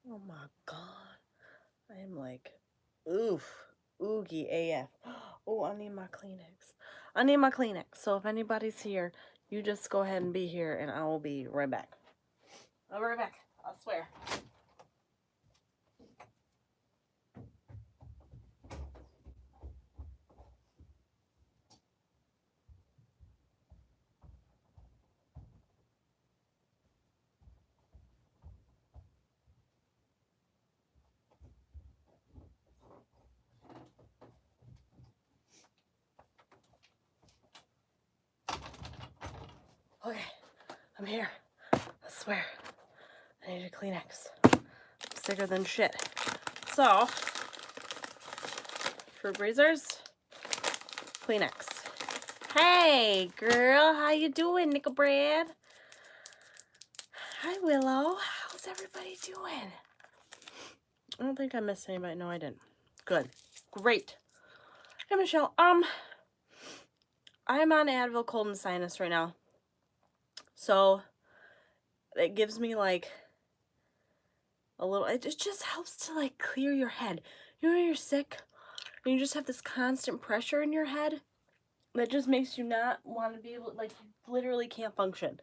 Oh my god. I am like, oogie AF. Oh, I need my Kleenex. I need my Kleenex. So if anybody's here, you just go ahead and be here and I will be right back. I'll be right back. I swear. Okay, I'm here. I swear. I need a Kleenex. I'm sicker than shit. So, fruit breezers, Kleenex. Hey, girl, how you doing, Nickel Bread? Hi, Willow. How's everybody doing? I don't think I missed anybody. No, I didn't. Good. Great. Hey, Michelle. I'm on Advil cold and sinus right now. So, it gives me, like, a little... It just helps to, like, clear your head. You know when you're sick and you just have this constant pressure in your head that just makes you not want to be able... Like, you literally can't function.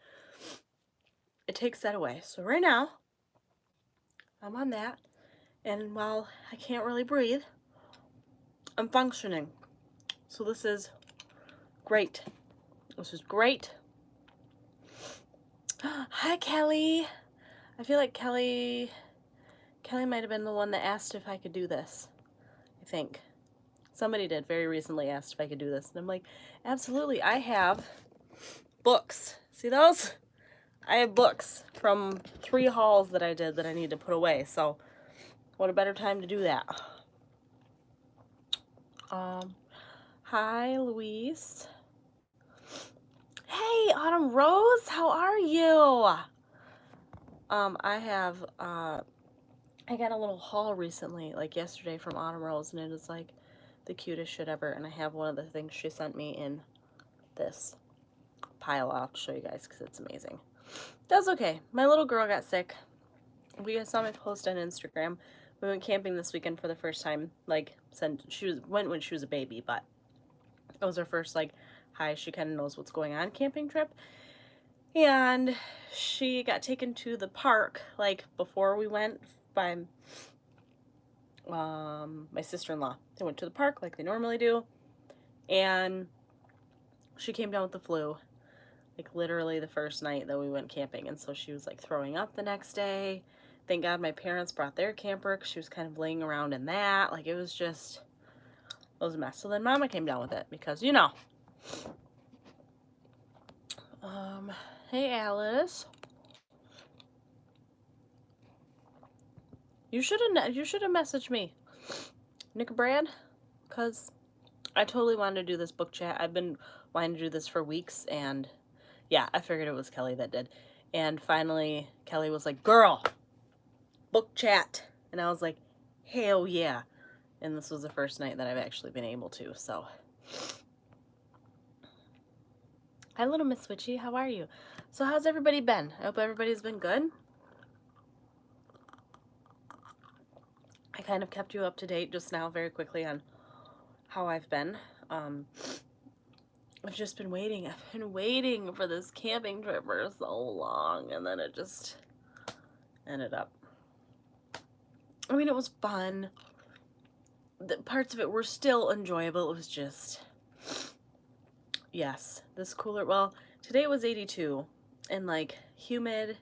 It takes that away. So, right now, I'm on that. And while I can't really breathe, I'm functioning. So this is great. This is great. Hi, Kelly. I feel like Kelly might have been the one that asked if I could do this. I think. Somebody did very recently asked if I could do this. And I'm like, absolutely. I have books. See those? I have books from 3 hauls that I did that I need to put away. So what a better time to do that. Hi, Luis. Hey, Autumn Rose, how are you? I got a little haul recently, like yesterday from Autumn Rose, and it is like the cutest shit ever. And I have one of the things she sent me in this pile. I'll show you guys because it's amazing. That's okay. My little girl got sick. You guys saw my post on Instagram. We went camping this weekend for the first time. Like, since went when she was a baby, but it was her first, like, hi, she kind of knows what's going on camping trip. And she got taken to the park, like, before we went by my sister-in-law. They went to the park like they normally do. And she came down with the flu, like, literally the first night that we went camping. And so she was, like, throwing up the next day. Thank God my parents brought their camper because she was kind of laying around in that. Like, it was a mess. So then Mama came down with it because, you know. Hey, Alice. You should have messaged me, Nick Brad, because I totally wanted to do this book chat. I've been wanting to do this for weeks, and yeah, I figured it was Kelly that did. And finally, Kelly was like, girl, book chat. And I was like, hell yeah. And this was the first night that I've actually been able to, so. Hi, little Miss Witchy. How are you? So how's everybody been? I hope everybody's been good. I kind of kept you up to date just now very quickly on how I've been. I've just been waiting. I've been waiting for this camping trip for so long, and then it just ended up. I mean, it was fun. The parts of it were still enjoyable. It was just, yes, this cooler. Well, today it was 82 and like humid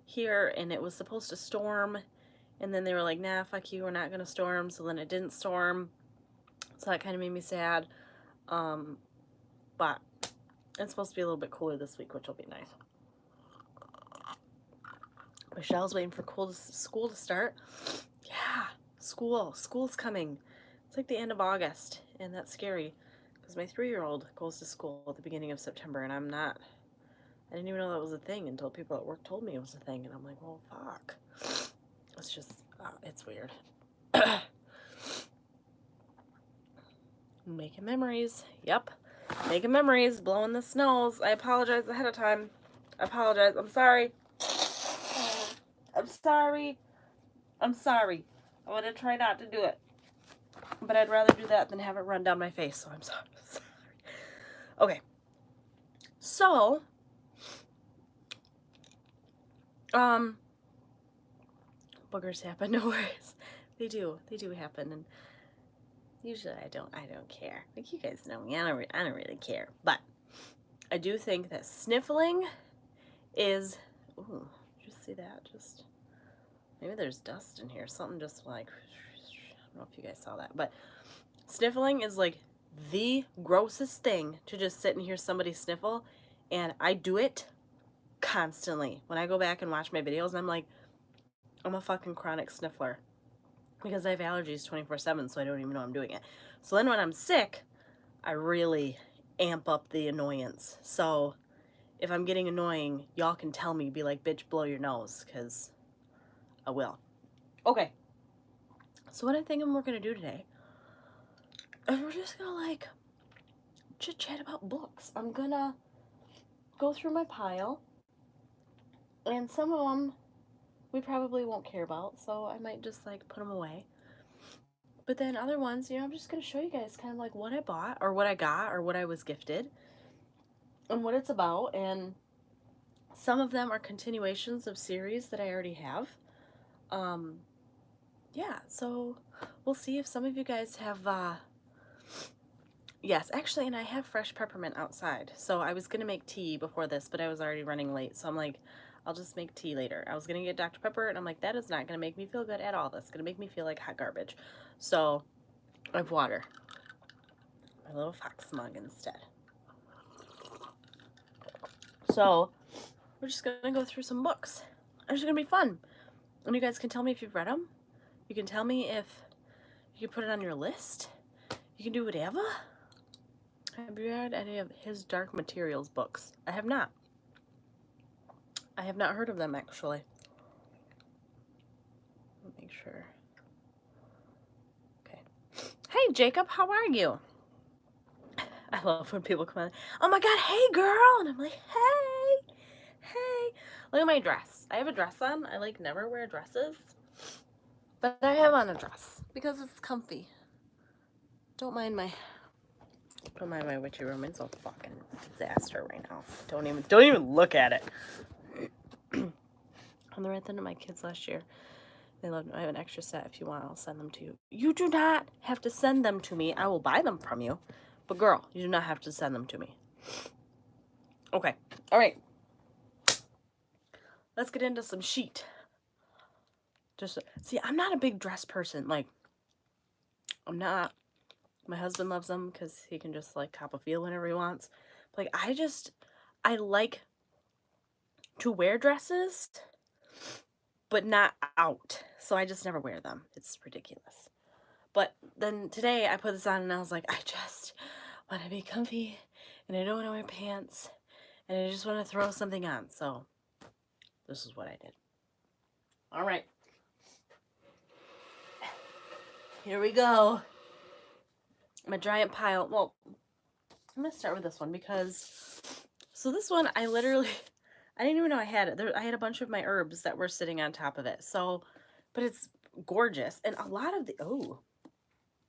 here, and it was supposed to storm, and then they were like, nah, fuck you, we're not gonna storm. So then it didn't storm, so that kind of made me sad. But it's supposed to be a little bit cooler this week, which will be nice. Michelle's waiting for school to start. Yeah, school's coming. It's like the end of August, and that's scary because my 3-year-old goes to school at the beginning of September, and I didn't even know that was a thing until people at work told me it was a thing, and I'm like, well, fuck. It's just, it's weird. Making memories. Yep. Making memories. Blowing the snows. I apologize ahead of time. I apologize. I'm sorry. I'm sorry. I'm sorry. I'm going to try not to do it. But I'd rather do that than have it run down my face, so I'm sorry. Okay. So, boogers happen, no worries. They do happen, and usually I don't care. Like, you guys know me, I don't really care. But I do think that sniffling is, ooh, did you see that? Just, maybe there's dust in here. Something just like, I don't know if you guys saw that, but sniffling is like the grossest thing to just sit and hear somebody sniffle, and I do it constantly. When I go back and watch my videos, I'm like, I'm a fucking chronic sniffler because I have allergies 24/7, so I don't even know I'm doing it. So then when I'm sick, I really amp up the annoyance. So if I'm getting annoying, y'all can tell me, be like, bitch, blow your nose, because I will. Okay. So what I think we're going to do today is we're just going to, like, chit-chat about books. I'm going to go through my pile, and some of them we probably won't care about, so I might just, like, put them away. But then other ones, you know, I'm just going to show you guys kind of, like, what I bought, or what I got, or what I was gifted, and what it's about, and some of them are continuations of series that I already have. Yeah, so we'll see if some of you guys have, yes, actually, and I have fresh peppermint outside. So I was going to make tea before this, but I was already running late. So I'm like, I'll just make tea later. I was going to get Dr. Pepper, and I'm like, that is not going to make me feel good at all. That's going to make me feel like hot garbage. So I have water. My little fox mug instead. So we're just going to go through some books. It's going to be fun. And you guys can tell me if you've read them. You can tell me if you can put it on your list. You can do whatever. Have you read any of his Dark Materials books? I have not. I have not heard of them, actually. Let me make sure. Okay. Hey, Jacob, how are you? I love when people come on. Oh my God, hey, girl! And I'm like, hey, hey. Look at my dress. I have a dress on. I, like, never wear dresses. But I have on a dress because it's comfy. Don't mind my witchy room. It's a fucking disaster right now. Don't even look at it. On the right end of my kids last year. They loved them. I have an extra set. If you want, I'll send them to you. You do not have to send them to me. I will buy them from you. But girl, you do not have to send them to me. Okay. All right. Let's get into some sheet. Just see, I'm not a big dress person. Like, I'm not. My husband loves them because he can just, like, cop a feel whenever he wants. But, like, I like to wear dresses, but not out. So I just never wear them. It's ridiculous. But then today I put this on and I was like, I just want to be comfy and I don't want to wear pants and I just want to throw something on. So this is what I did. All right. Here we go. My giant pile. Well, I'm going to start with this one because, so this one I didn't even know I had it. I had a bunch of my herbs that were sitting on top of it. So, but it's gorgeous. And a lot of the,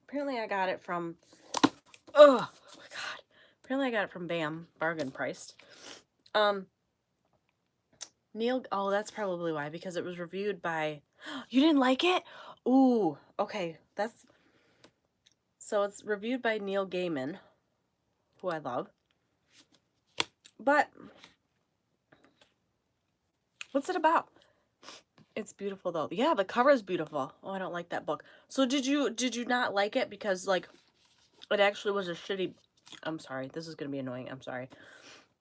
apparently I got it from, oh my God. Apparently I got it from BAM, bargain priced. Neil, oh, that's probably why, because it was reviewed by, you didn't like it? Ooh, okay, so it's reviewed by Neil Gaiman, who I love. But, what's it about? It's beautiful, though. Yeah, the cover is beautiful. Oh, I don't like that book. So did you not like it because, like, it actually was a shitty, I'm sorry, this is going to be annoying, I'm sorry.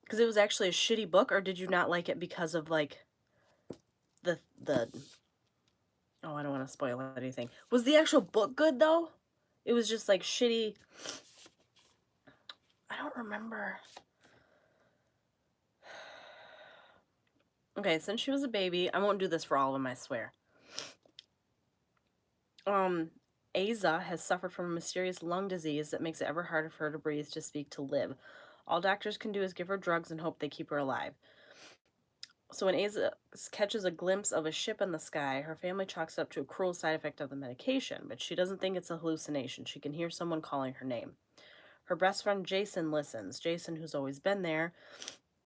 Because it was actually a shitty book, or did you not like it because of, like, the oh, I don't want to spoil anything. Was the actual book good, though? It was just, like, shitty. I don't remember. Okay, since she was a baby, I won't do this for all of them, I swear. Aza has suffered from a mysterious lung disease that makes it ever harder for her to breathe, to speak, to live. All doctors can do is give her drugs and hope they keep her alive. So when Aza catches a glimpse of a ship in the sky, her family chalks it up to a cruel side effect of the medication, but she doesn't think it's a hallucination. She can hear someone calling her name. Her best friend Jason listens. Jason, who's always been there.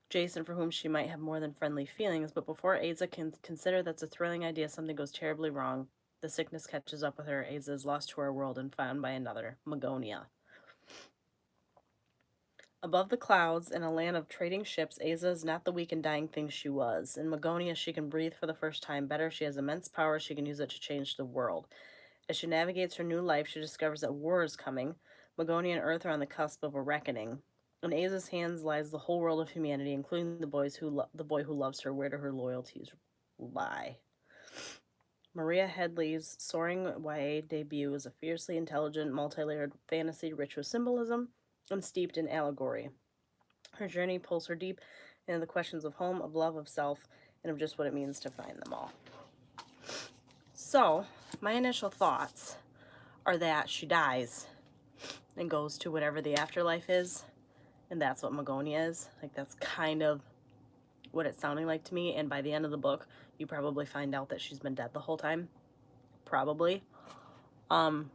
Jason, for whom she might have more than friendly feelings, but before Aza can consider that's a thrilling idea, something goes terribly wrong. The sickness catches up with her. Aza is lost to her world and found by another, Magonia. Above the clouds, in a land of trading ships, Aza is not the weak and dying thing she was. In Magonia, she can breathe for the first time better. She has immense power. She can use it to change the world. As she navigates her new life, she discovers that war is coming. Magonia and Earth are on the cusp of a reckoning. In Aza's hands lies the whole world of humanity, including the boy who loves her. Where do her loyalties lie? Maria Headley's soaring YA debut is a fiercely intelligent, multi-layered fantasy rich with symbolism and steeped in allegory. Her journey pulls her deep into the questions of home, of love, of self, and of just what it means to find them all. So, my initial thoughts are that she dies and goes to whatever the afterlife is, and that's what Magonia is. Like, that's kind of what it's sounding like to me, and by the end of the book, you probably find out that she's been dead the whole time. Probably. Hang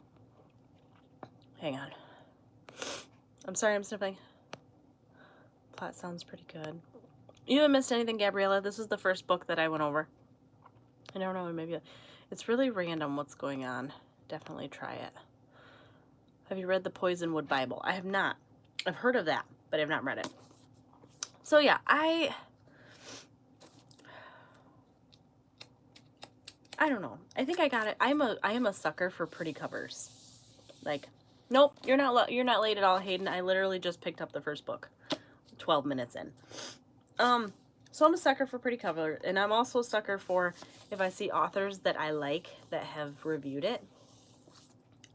on. I'm sorry, I'm sniffing. Plot sounds pretty good. You haven't missed anything, Gabriella. This is the first book that I went over. I don't know, maybe it's really random what's going on. Definitely try it. Have you read the Poisonwood Bible? I have not. I've heard of that, but I've not read it. So yeah, I don't know. I think I got it. I am a sucker for pretty covers. Like, nope, you're not late at all, Hayden. I literally just picked up the first book 12 minutes in. So I'm a sucker for pretty cover, and I'm also a sucker for if I see authors that I like that have reviewed it.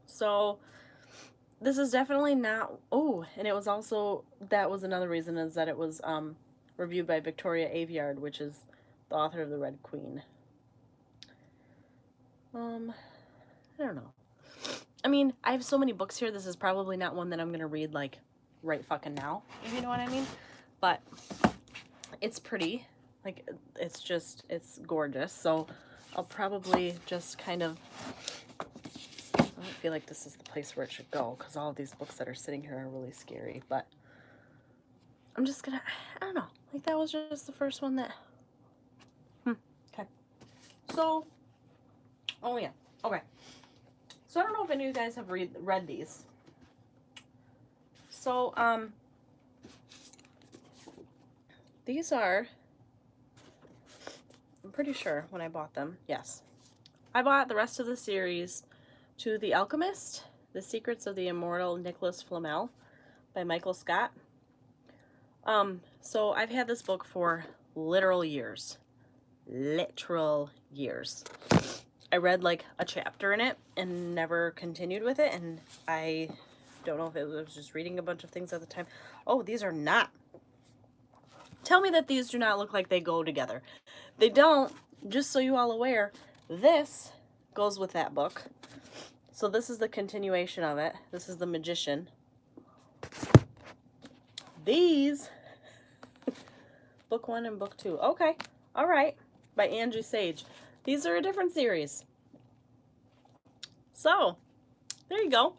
So this is definitely not, oh, and it was also, that was another reason, is that it was reviewed by Victoria Aveyard, which is the author of The Red Queen. I don't know. I mean, I have so many books here. This is probably not one that I'm going to read, like, right fucking now, if you know what I mean. But it's pretty. Like, it's gorgeous. So I'll probably just kind of, I don't feel like this is the place where it should go, because all of these books that are sitting here are really scary. But I'm just going to, I don't know. Like, that was just the first one that, okay. So, oh yeah, okay. So I don't know if any of you guys have read these. So, these are, I'm pretty sure when I bought them, yes. I bought the rest of the series To the Alchemist, The Secrets of the Immortal Nicholas Flamel by Michael Scott. So I've had this book for literal years. Literal years. I read like a chapter in it and never continued with it, and I don't know if it was just reading a bunch of things at the time. Oh, these are not. Tell me that these do not look like they go together. They don't, just so you all aware, this goes with that book. So this is the continuation of it. This is The Magician. These, book 1 and book 2. Okay, all right, by Angie Sage. These are a different series. So, there you go.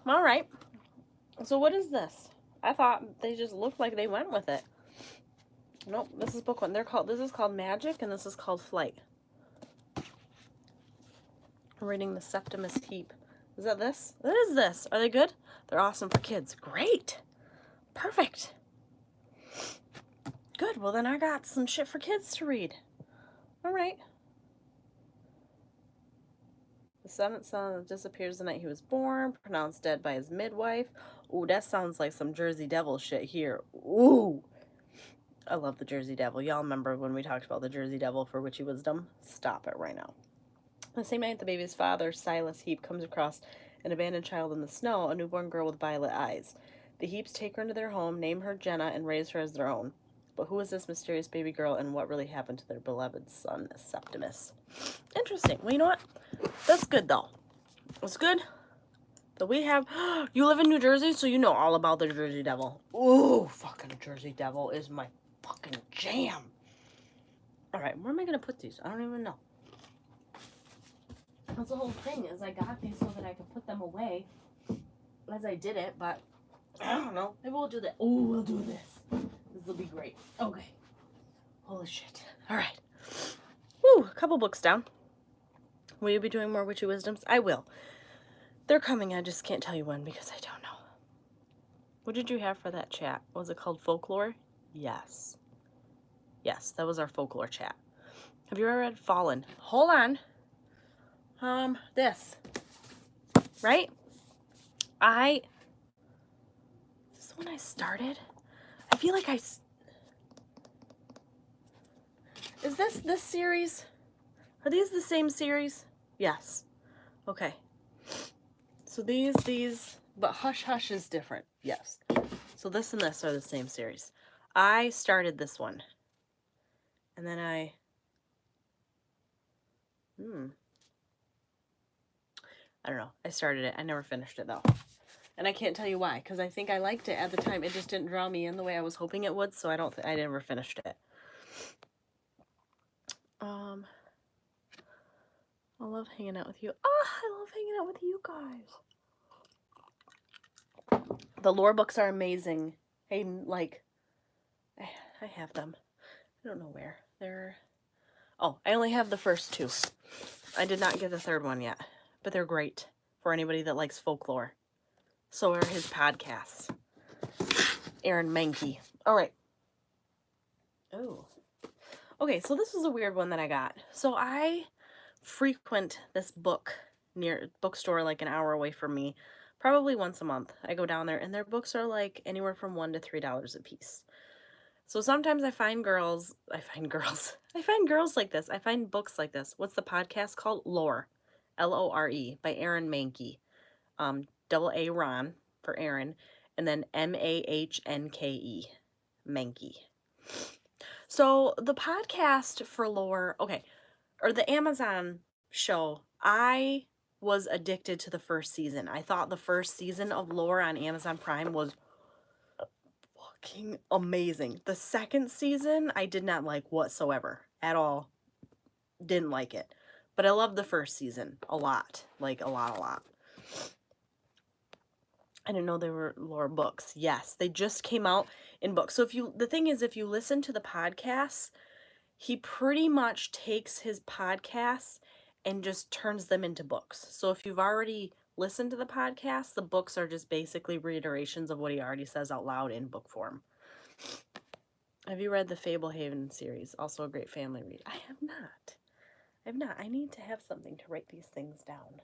All right. So what is this? I thought they just looked like they went with it. Nope, this is book 1. This is called Magic, and this is called Flight. I'm reading The Septimus Heap. Is that this? What is this? Are they good? They're awesome for kids. Great. Perfect. Good. Well, then I got some shit for kids to read. All right. The seventh son disappears the night he was born, pronounced dead by his midwife. Ooh, that sounds like some Jersey Devil shit here. Ooh. I love the Jersey Devil. Y'all remember when we talked about the Jersey Devil for Witchy Wisdom? Stop it right now. The same night the baby's father, Silas Heap, comes across an abandoned child in the snow, a newborn girl with violet eyes. The Heaps take her into their home, name her Jenna, and raise her as their own. But who is this mysterious baby girl, and what really happened to their beloved son, Septimus? Interesting. Well, you know what? That's good, though. It's good that we have... You live in New Jersey, so you know all about the Jersey Devil. Ooh, fucking Jersey Devil is my fucking jam. Alright, where am I going to put these? I don't even know. That's the whole thing, is I got these so that I could put them away as I did it, but I don't know. Maybe we'll do that. Oh, we'll do this. This will be great. Okay. Holy shit. Alright. Woo, a couple books down. Will you be doing more Witchy Wisdoms? I will. They're coming, I just can't tell you when because I don't know. What did you have for that chat? Was it called Folklore? Yes. Yes, that was our Folklore chat. Have you ever read Fallen? Hold on. This. Right? Is this when I started? I feel like is this series? Are these the same series? Yes. Okay. So these, but Hush Hush is different. Yes. So this and this are the same series. I started this one. And then I don't know. I started it. I never finished it though. And I can't tell you why, because I think I liked it at the time. It just didn't draw me in the way I was hoping it would, so I never finished it. I love hanging out with you. Oh, I love hanging out with you guys. The lore books are amazing. I have them. I don't know where. Oh, I only have the first two. I did not get the third one yet, but they're great for anybody that likes folklore. So are his podcasts. Aaron Mankey. All right. Oh. Okay, so this was a weird one that I got. So I frequent this bookstore like an hour away from me, probably once a month. I go down there, and their books are like anywhere from $1 to $3 a piece. So sometimes I find girls like this. I find books like this. What's the podcast called? Lore. Lore by Aaron Mankey. Double A Ron for Aaron, and then Mahnke. Mankey. So the podcast for Lore, okay, or the Amazon show, I was addicted to the first season. I thought the first season of Lore on Amazon Prime was fucking amazing. The second season, I did not like whatsoever at all. Didn't like it. But I loved the first season a lot. Like, a lot. I didn't know they were lore books. Yes, they just came out in books. So the thing is, if you listen to the podcasts, he pretty much takes his podcasts and just turns them into books. So if you've already listened to the podcast, the books are just basically reiterations of what he already says out loud in book form. Have you read the Fablehaven series? Also a great family read. I have not. I need to have something to write these things down.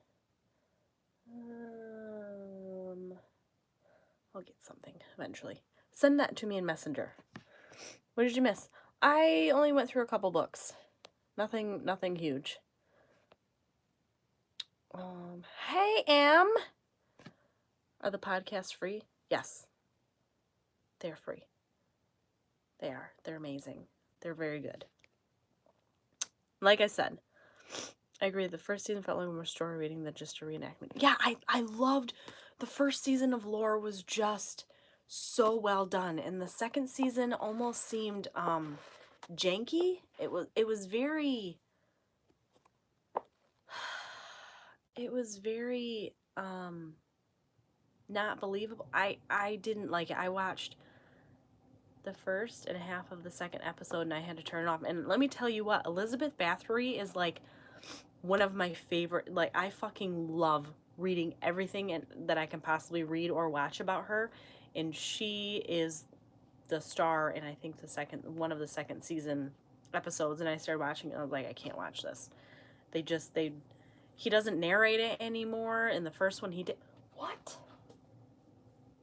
I'll get something eventually. Send that to me in Messenger. What did you miss? I only went through a couple books. Nothing huge. Hey, Am. Are the podcasts free? Yes. They're free. They are. They're amazing. They're very good. Like I said, I agree. The first season felt like more story reading than just a reenactment. Yeah, I loved the first season of Lore was just so well done, and the second season almost seemed janky. It was very not believable. I didn't like it. I watched the first and a half of the second episode and I had to turn it off. And let me tell you what, Elizabeth Bathory is like one of my favorite. Like, I fucking love reading everything that I can possibly read or watch about her, and she is the star in I think one of the second season episodes. And I started watching it and I was like, I can't watch this. He doesn't narrate it anymore. In the first one he did. What?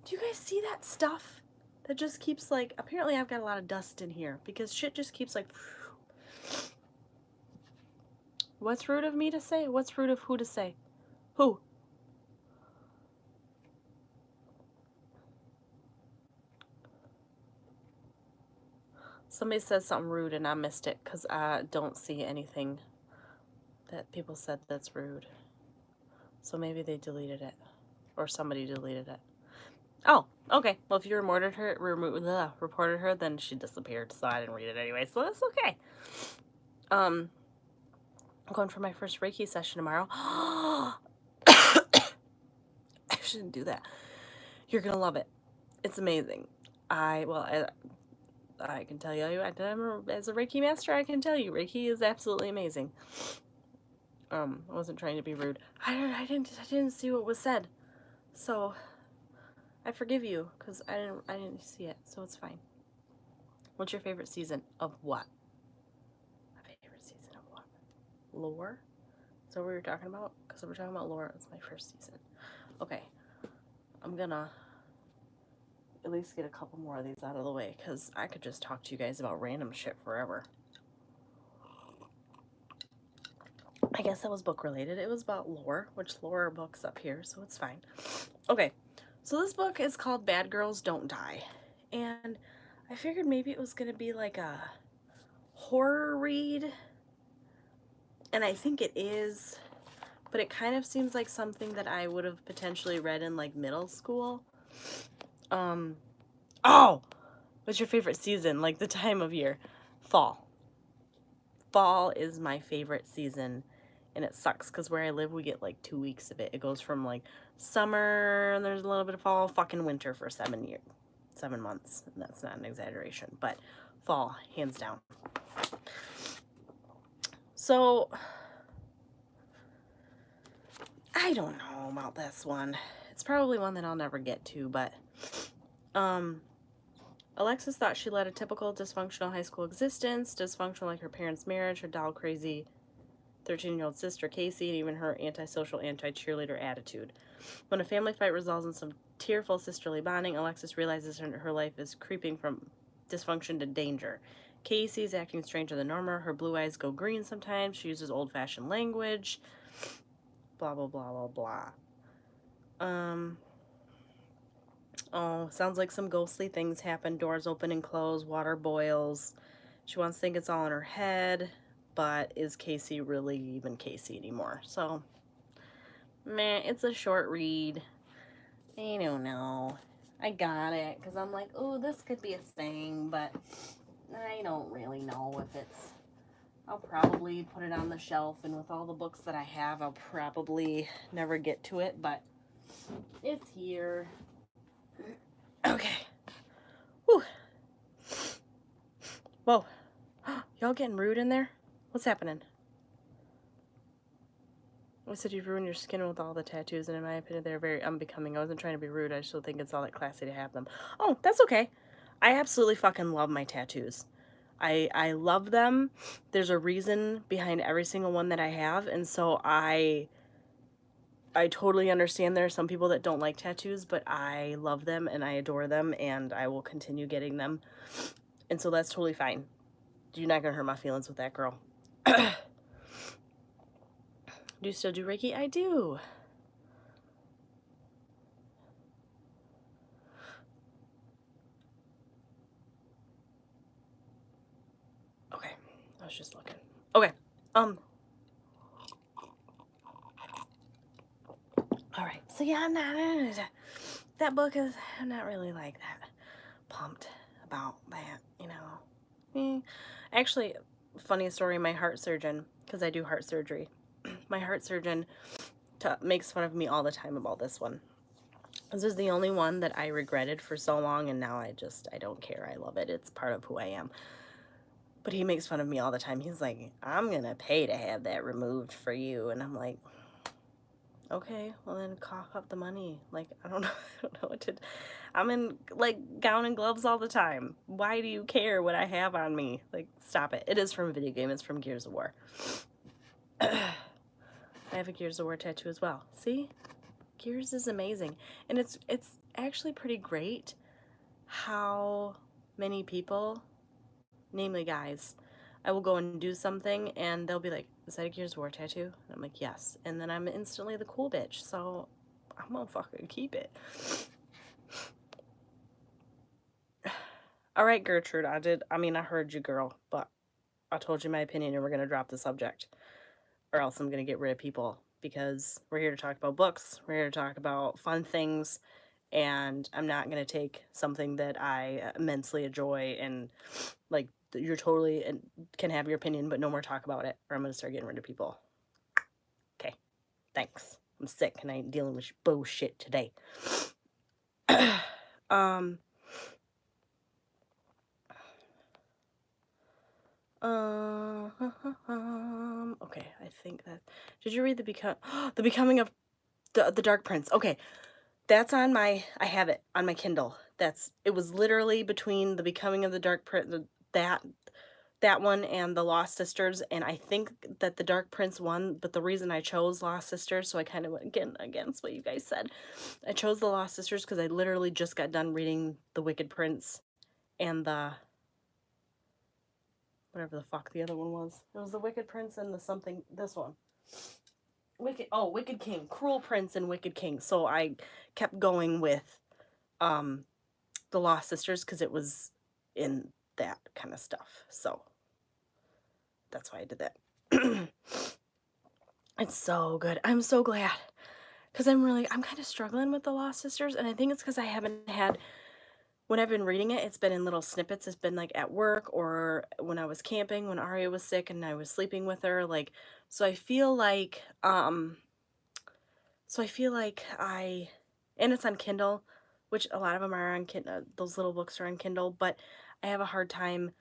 Do you guys see that stuff? That just keeps like, apparently I've got a lot of dust in here because shit just keeps like, what's rude of me to say? What's rude of who to say? Who? Somebody said something rude and I missed it because I don't see anything that people said that's rude. So maybe they deleted it. Or somebody deleted it. Oh, okay. Well, if you reported her, then she disappeared, so I didn't read it anyway, so that's okay. I'm going for my first Reiki session tomorrow. I shouldn't do that. You're gonna love it. It's amazing. I can tell you, as a Reiki master, I can tell you, Reiki is absolutely amazing. I wasn't trying to be rude. I didn't see what was said, so I forgive you because I didn't see it, so it's fine. What's your favorite season of what? My favorite season of what? Lore? Is that what we were talking about? Because we're talking about lore. It's my first season. Okay, I'm gonna at least get a couple more of these out of the way because I could just talk to you guys about random shit forever. I guess that was book related. It was about lore, which lore are books up here, so it's fine. Okay, so this book is called Bad Girls Don't Die, and I figured maybe it was gonna be like a horror read, and I think it is, but it kind of seems like something that I would have potentially read in like middle school. Oh, what's your favorite season? Like the time of year? Fall. Fall is my favorite season, and it sucks because where I live we get like 2 weeks of it. It goes from like summer and there's a little bit of fall, fucking winter for 7 months, and that's not an exaggeration, but fall, hands down. So I don't know about this one. It's probably one that I'll never get to, but Alexis thought she led a typical dysfunctional high school existence, dysfunctional like her parents' marriage, her doll crazy 13-year-old sister Casey, and even her antisocial, anti-cheerleader attitude. When a family fight results in some tearful sisterly bonding, Alexis realizes her life is creeping from dysfunction to danger. Casey's acting stranger than normal. Her blue eyes go green sometimes. She uses old-fashioned language. Blah, blah, blah, blah, blah. Oh, sounds like some ghostly things happen. Doors open and close. Water boils. She wants to think it's all in her head. But is Casey really even Casey anymore? So, meh, it's a short read. I don't know. I got it because I'm like, oh, this could be a thing, but I don't really know if it's... I'll probably put it on the shelf, and with all the books that I have, I'll probably never get to it, but it's here. Okay. Whew. Whoa. Y'all getting rude in there? What's happening? I said you've ruined your skin with all the tattoos, and in my opinion, they're very unbecoming. I wasn't trying to be rude. I just don't think it's all that classy to have them. Oh, that's okay. I absolutely fucking love my tattoos. I love them. There's a reason behind every single one that I have, and so I totally understand there are some people that don't like tattoos, but I love them and I adore them, and I will continue getting them. And so that's totally fine. You're not gonna hurt my feelings with that, girl. Do you still do Reiki? I do. Okay, I was just looking. Okay, all right, so yeah, that book is, I'm not really like that pumped about that, you know. Actually, funny story, my heart surgeon, because I do heart surgery, my heart surgeon makes fun of me all the time about this one. This is the only one that I regretted for so long, and now I don't care. I love it. It's part of who I am. But he makes fun of me all the time. He's like, I'm gonna pay to have that removed for you. And I'm like, okay, well then cough up the money. Like, I don't know, I don't know what to... I'm in, like, gown and gloves all the time. Why do you care what I have on me? Like, stop it. It is from a video game. It's from Gears of War. I have a Gears of War tattoo as well. See? Gears is amazing. And it's actually pretty great how many people, namely guys, I will go and do something and they'll be like, is that a Gears of War tattoo? And I'm like, yes. And then I'm instantly the cool bitch. So I'm gonna fucking keep it. All right, Gertrude, I heard you, girl, but I told you my opinion and we're gonna drop the subject, or else I'm gonna get rid of people, because we're here to talk about books. We're here to talk about fun things, and I'm not gonna take something that I immensely enjoy and like you're totally and can have your opinion, but no more talk about it, or I'm gonna start getting rid of people. Okay, thanks. I'm sick and I ain't dealing with bullshit today. Okay, I think that. Did you read the Becoming of the Dark Prince? Okay, that's on my. I have it on my Kindle. It was literally between the Becoming of the Dark Prince, that one and the Lost Sisters, and I think that the Dark Prince won, but the reason I chose Lost Sisters, so I kind of went against what you guys said. I chose the Lost Sisters because I literally just got done reading The Wicked Prince and the whatever the fuck the other one was. It was The Wicked Prince and this one. Wicked King. Cruel Prince and Wicked King. So I kept going with the Lost Sisters because it was in that kind of stuff. So that's why I did that. It's so good. I'm so glad. Because I'm kind of struggling with the Lost Sisters. And I think it's because I haven't had, when I've been reading it, it's been in little snippets. It's been like at work or when I was camping, when Aria was sick and I was sleeping with her. Like, so I feel like, and it's on Kindle, which a lot of them are on Kindle. Those little books are on Kindle, but I have a hard time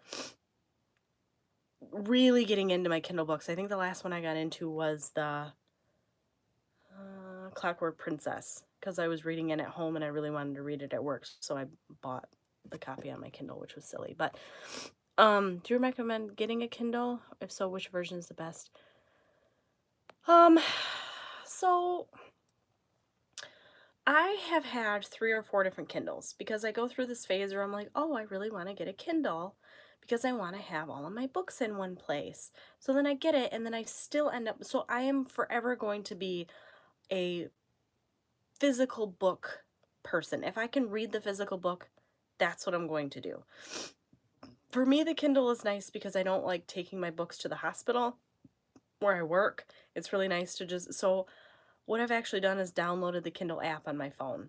really getting into my Kindle books. I think the last one I got into was the Clockwork Princess, because I was reading it at home and I really wanted to read it at work, so I bought the copy on my Kindle, which was silly. But do you recommend getting a Kindle? If so, which version is the best? So I have had 3 or 4 different Kindles because I go through this phase where I'm like, oh, I really want to get a Kindle because I want to have all of my books in one place. So then I get it, and then I still end up, so I am forever going to be a physical book person. If I can read the physical book, that's what I'm going to do. For me, the Kindle is nice because I don't like taking my books to the hospital where I work. It's really nice to just, so what I've actually done is downloaded the Kindle app on my phone,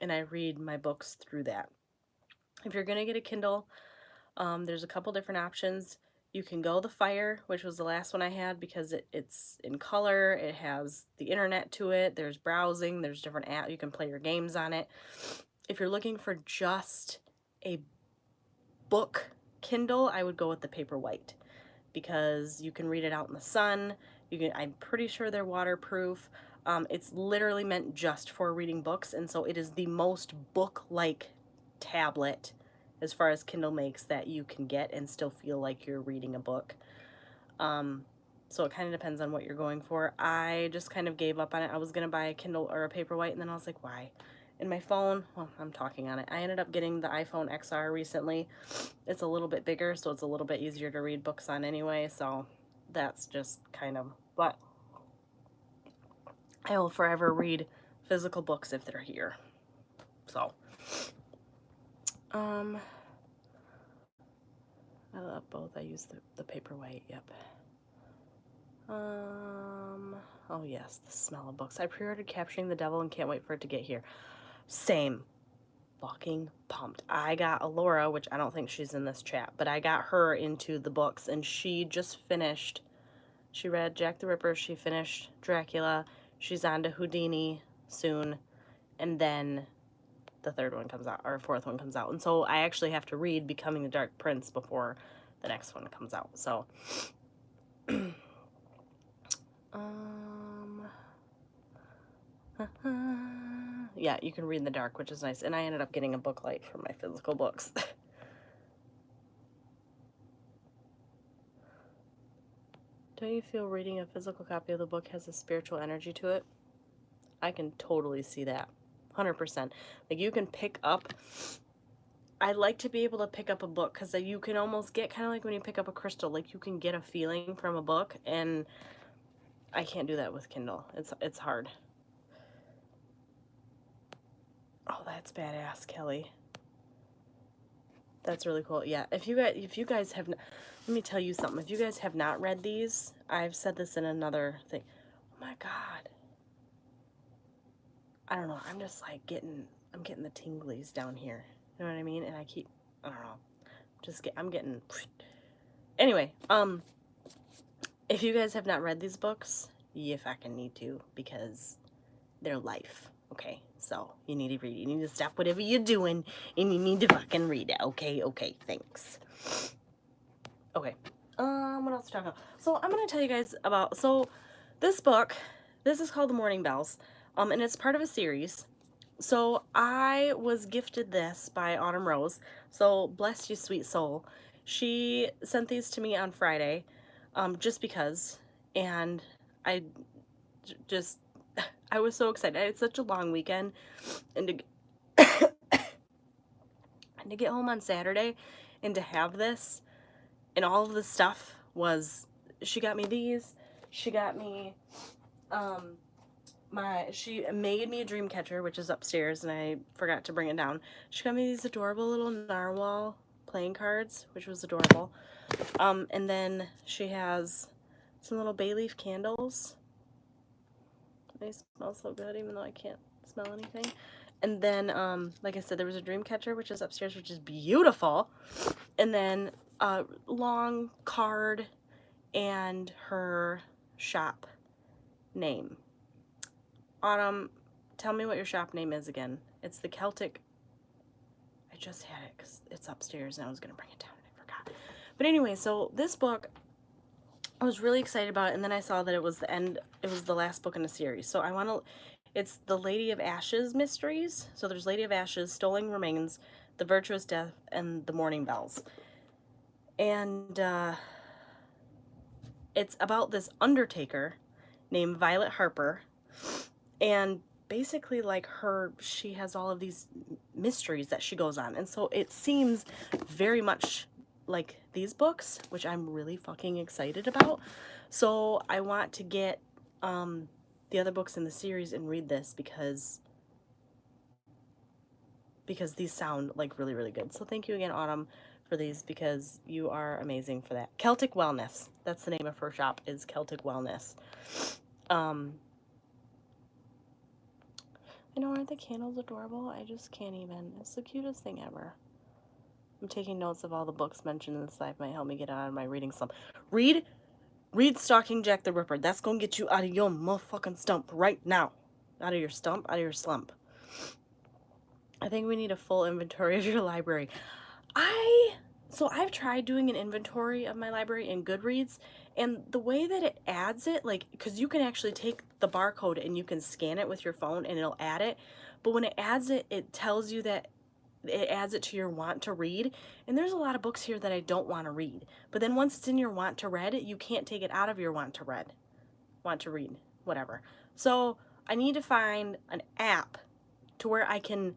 and I read my books through that. If you're going to get a Kindle, there's a couple different options. You can go the Fire, which was the last one I had because it's in color, it has the internet to it, there's browsing, there's different apps, you can play your games on it. If you're looking for just a book Kindle, I would go with the Paperwhite because you can read it out in the sun. I'm pretty sure they're waterproof. It's literally meant just for reading books, and so it is the most book-like tablet as far as Kindle makes that you can get and still feel like you're reading a book. So it kind of depends on what you're going for. I just kind of gave up on it. I was going to buy a Kindle or a Paperwhite, and then I was like, why? And my phone, well, I'm talking on it. I ended up getting the iPhone XR recently. It's a little bit bigger, so it's a little bit easier to read books on anyway, so that's just kind of, but I will forever read physical books if they're here. So, I love both. I use the Paperwhite, yep. Oh yes, the smell of books. I pre-ordered Capturing the Devil and can't wait for it to get here. Same. Fucking pumped. I got Alora, which I don't think she's in this chat, but I got her into the books, and she just finished. She read Jack the Ripper, she finished Dracula, she's on to Houdini soon, and then the 3rd one comes out, or 4th one comes out. And so I actually have to read Becoming the Dark Prince before the next one comes out. So yeah, you can read in the dark, which is nice. And I ended up getting a book light for my physical books. Don't you feel reading a physical copy of the book has a spiritual energy to it? I can totally see that. 100%. Like, you can pick up, I like to be able to pick up a book because you can almost get, kind of like when you pick up a crystal, like you can get a feeling from a book, and I can't do that with Kindle. It's hard. Oh, that's badass, Kelly. That's really cool. Yeah, if you guys have not, let me tell you something. If you guys have not read these, I've said this in another thing. Oh my God. I don't know. I'm just like I'm getting the tinglies down here. You know what I mean? And I don't know. I'm getting Anyway, if you guys have not read these books, you fucking need to, because they're life. Okay, so you need to read. You need to stop whatever you're doing, and you need to fucking read it. Okay, thanks. Okay, what else to talk about? So I'm gonna tell you guys about, so this book, this is called The Morning Bells, and it's part of a series. So I was gifted this by Autumn Rose, so bless you, sweet soul. She sent these to me on Friday, just because, and I just, I was so excited. I had such a long weekend, and to get home on Saturday, and to have this, and all of this stuff was, she got me these, she got me, she made me a dream catcher, which is upstairs, and I forgot to bring it down. She got me these adorable little narwhal playing cards, which was adorable. And then she has some little bay leaf candles. They smell so good, even though I can't smell anything. And then, like I said, there was a dream catcher, which is upstairs, which is beautiful. And then a long card and her shop name. Autumn, tell me what your shop name is again. It's the Celtic. I just had it because it's upstairs and I was going to bring it down and I forgot. But anyway, so this book, I was really excited about it, and then I saw that it was the end, it was the last book in a series. So I want to, it's the Lady of Ashes mysteries. So there's Lady of Ashes, Stolen Remains, The Virtuous Death, and The Morning Bells. And it's about this undertaker named Violet Harper. And basically, like, she has all of these mysteries that she goes on. And so it seems very much like these books, which I'm really fucking excited about. So I want to get the other books in the series and read this because these sound like really, really good. So thank you again, Autumn, for these, because you are amazing for that. Celtic Wellness. That's the name of her shop, is Celtic Wellness. I know, aren't the candles adorable? I just can't even. It's the cutest thing ever. I'm taking notes of all the books mentioned in this life. Might help me get out of my reading slump. Read Stalking Jack the Ripper. That's gonna get you out of your motherfucking stump right now. Out of your stump, out of your slump. I think we need a full inventory of your library. So I've tried doing an inventory of my library in Goodreads, and the way that it adds it, like, because you can actually take the barcode and you can scan it with your phone and it'll add it, but when it adds it, it tells you that it adds it to your want to read, and there's a lot of books here that I don't want to read, but then once it's in your want to read, you can't take it out of your want to read, whatever. So I need to find an app to where I can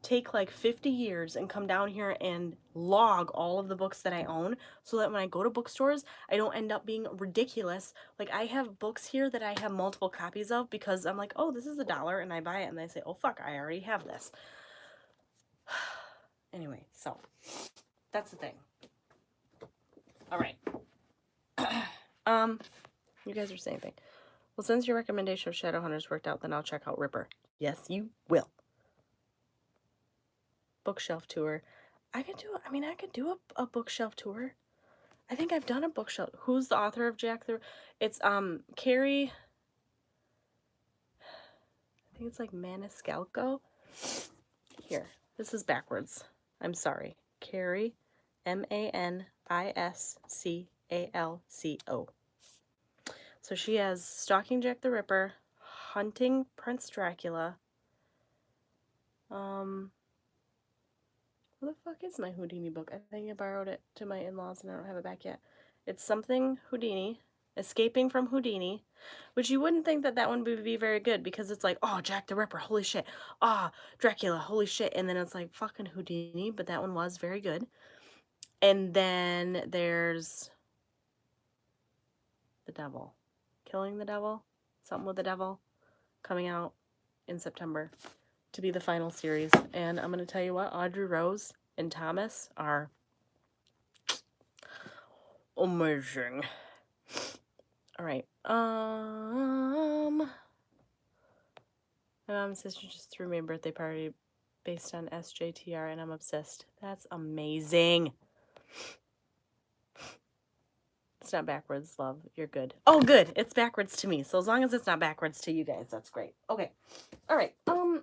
take like 50 years and come down here and log all of the books that I own, so that when I go to bookstores, I don't end up being ridiculous. Like, I have books here that I have multiple copies of because I'm like, oh, this is $1, and I buy it and I say, oh fuck, I already have this. Anyway, so that's the thing. All right. You guys are saying thing. Well, since your recommendation of Shadowhunters worked out, then I'll check out Ripper. Yes, you will. Bookshelf tour. I could do a bookshelf tour. I think I've done a bookshelf. Who's the author of Jack the... It's, Carrie... I think it's like Maniscalco. Here. This is backwards. I'm sorry. Carrie, Maniscalco. So she has Stalking Jack the Ripper, Hunting Prince Dracula. Where the fuck is my Houdini book? I think I borrowed it to my in-laws and I don't have it back yet. It's something Houdini. Escaping from Houdini, which you wouldn't think that one would be very good, because it's like, oh, Jack the Ripper, holy shit. Ah, oh, Dracula, holy shit. And then it's like fucking Houdini, but that one was very good. And then there's The Devil. Killing the Devil? Something with the Devil. Coming out in September to be the final series. And I'm going to tell you what, Audrey Rose and Thomas are amazing. All right. My mom and sister just threw me a birthday party based on SJTR, and I'm obsessed. That's amazing. It's not backwards, love. You're good. Oh, good. It's backwards to me. So as long as it's not backwards to you guys, that's great. Okay. All right. I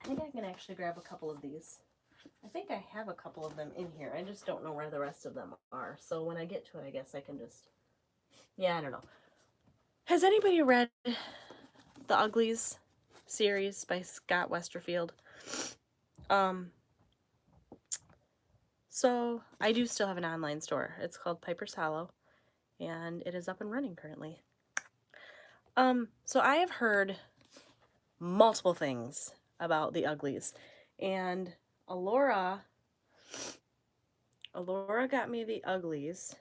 think I can actually grab a couple of these. I think I have a couple of them in here. I just don't know where the rest of them are. So when I get to it, I guess I can just... Yeah, I don't know. Has anybody read The Uglies series by Scott Westerfield? So I do still have an online store. It's called Pyper's Hollow, and it is up and running currently. So I have heard multiple things about The Uglies, and Alora got me The Uglies.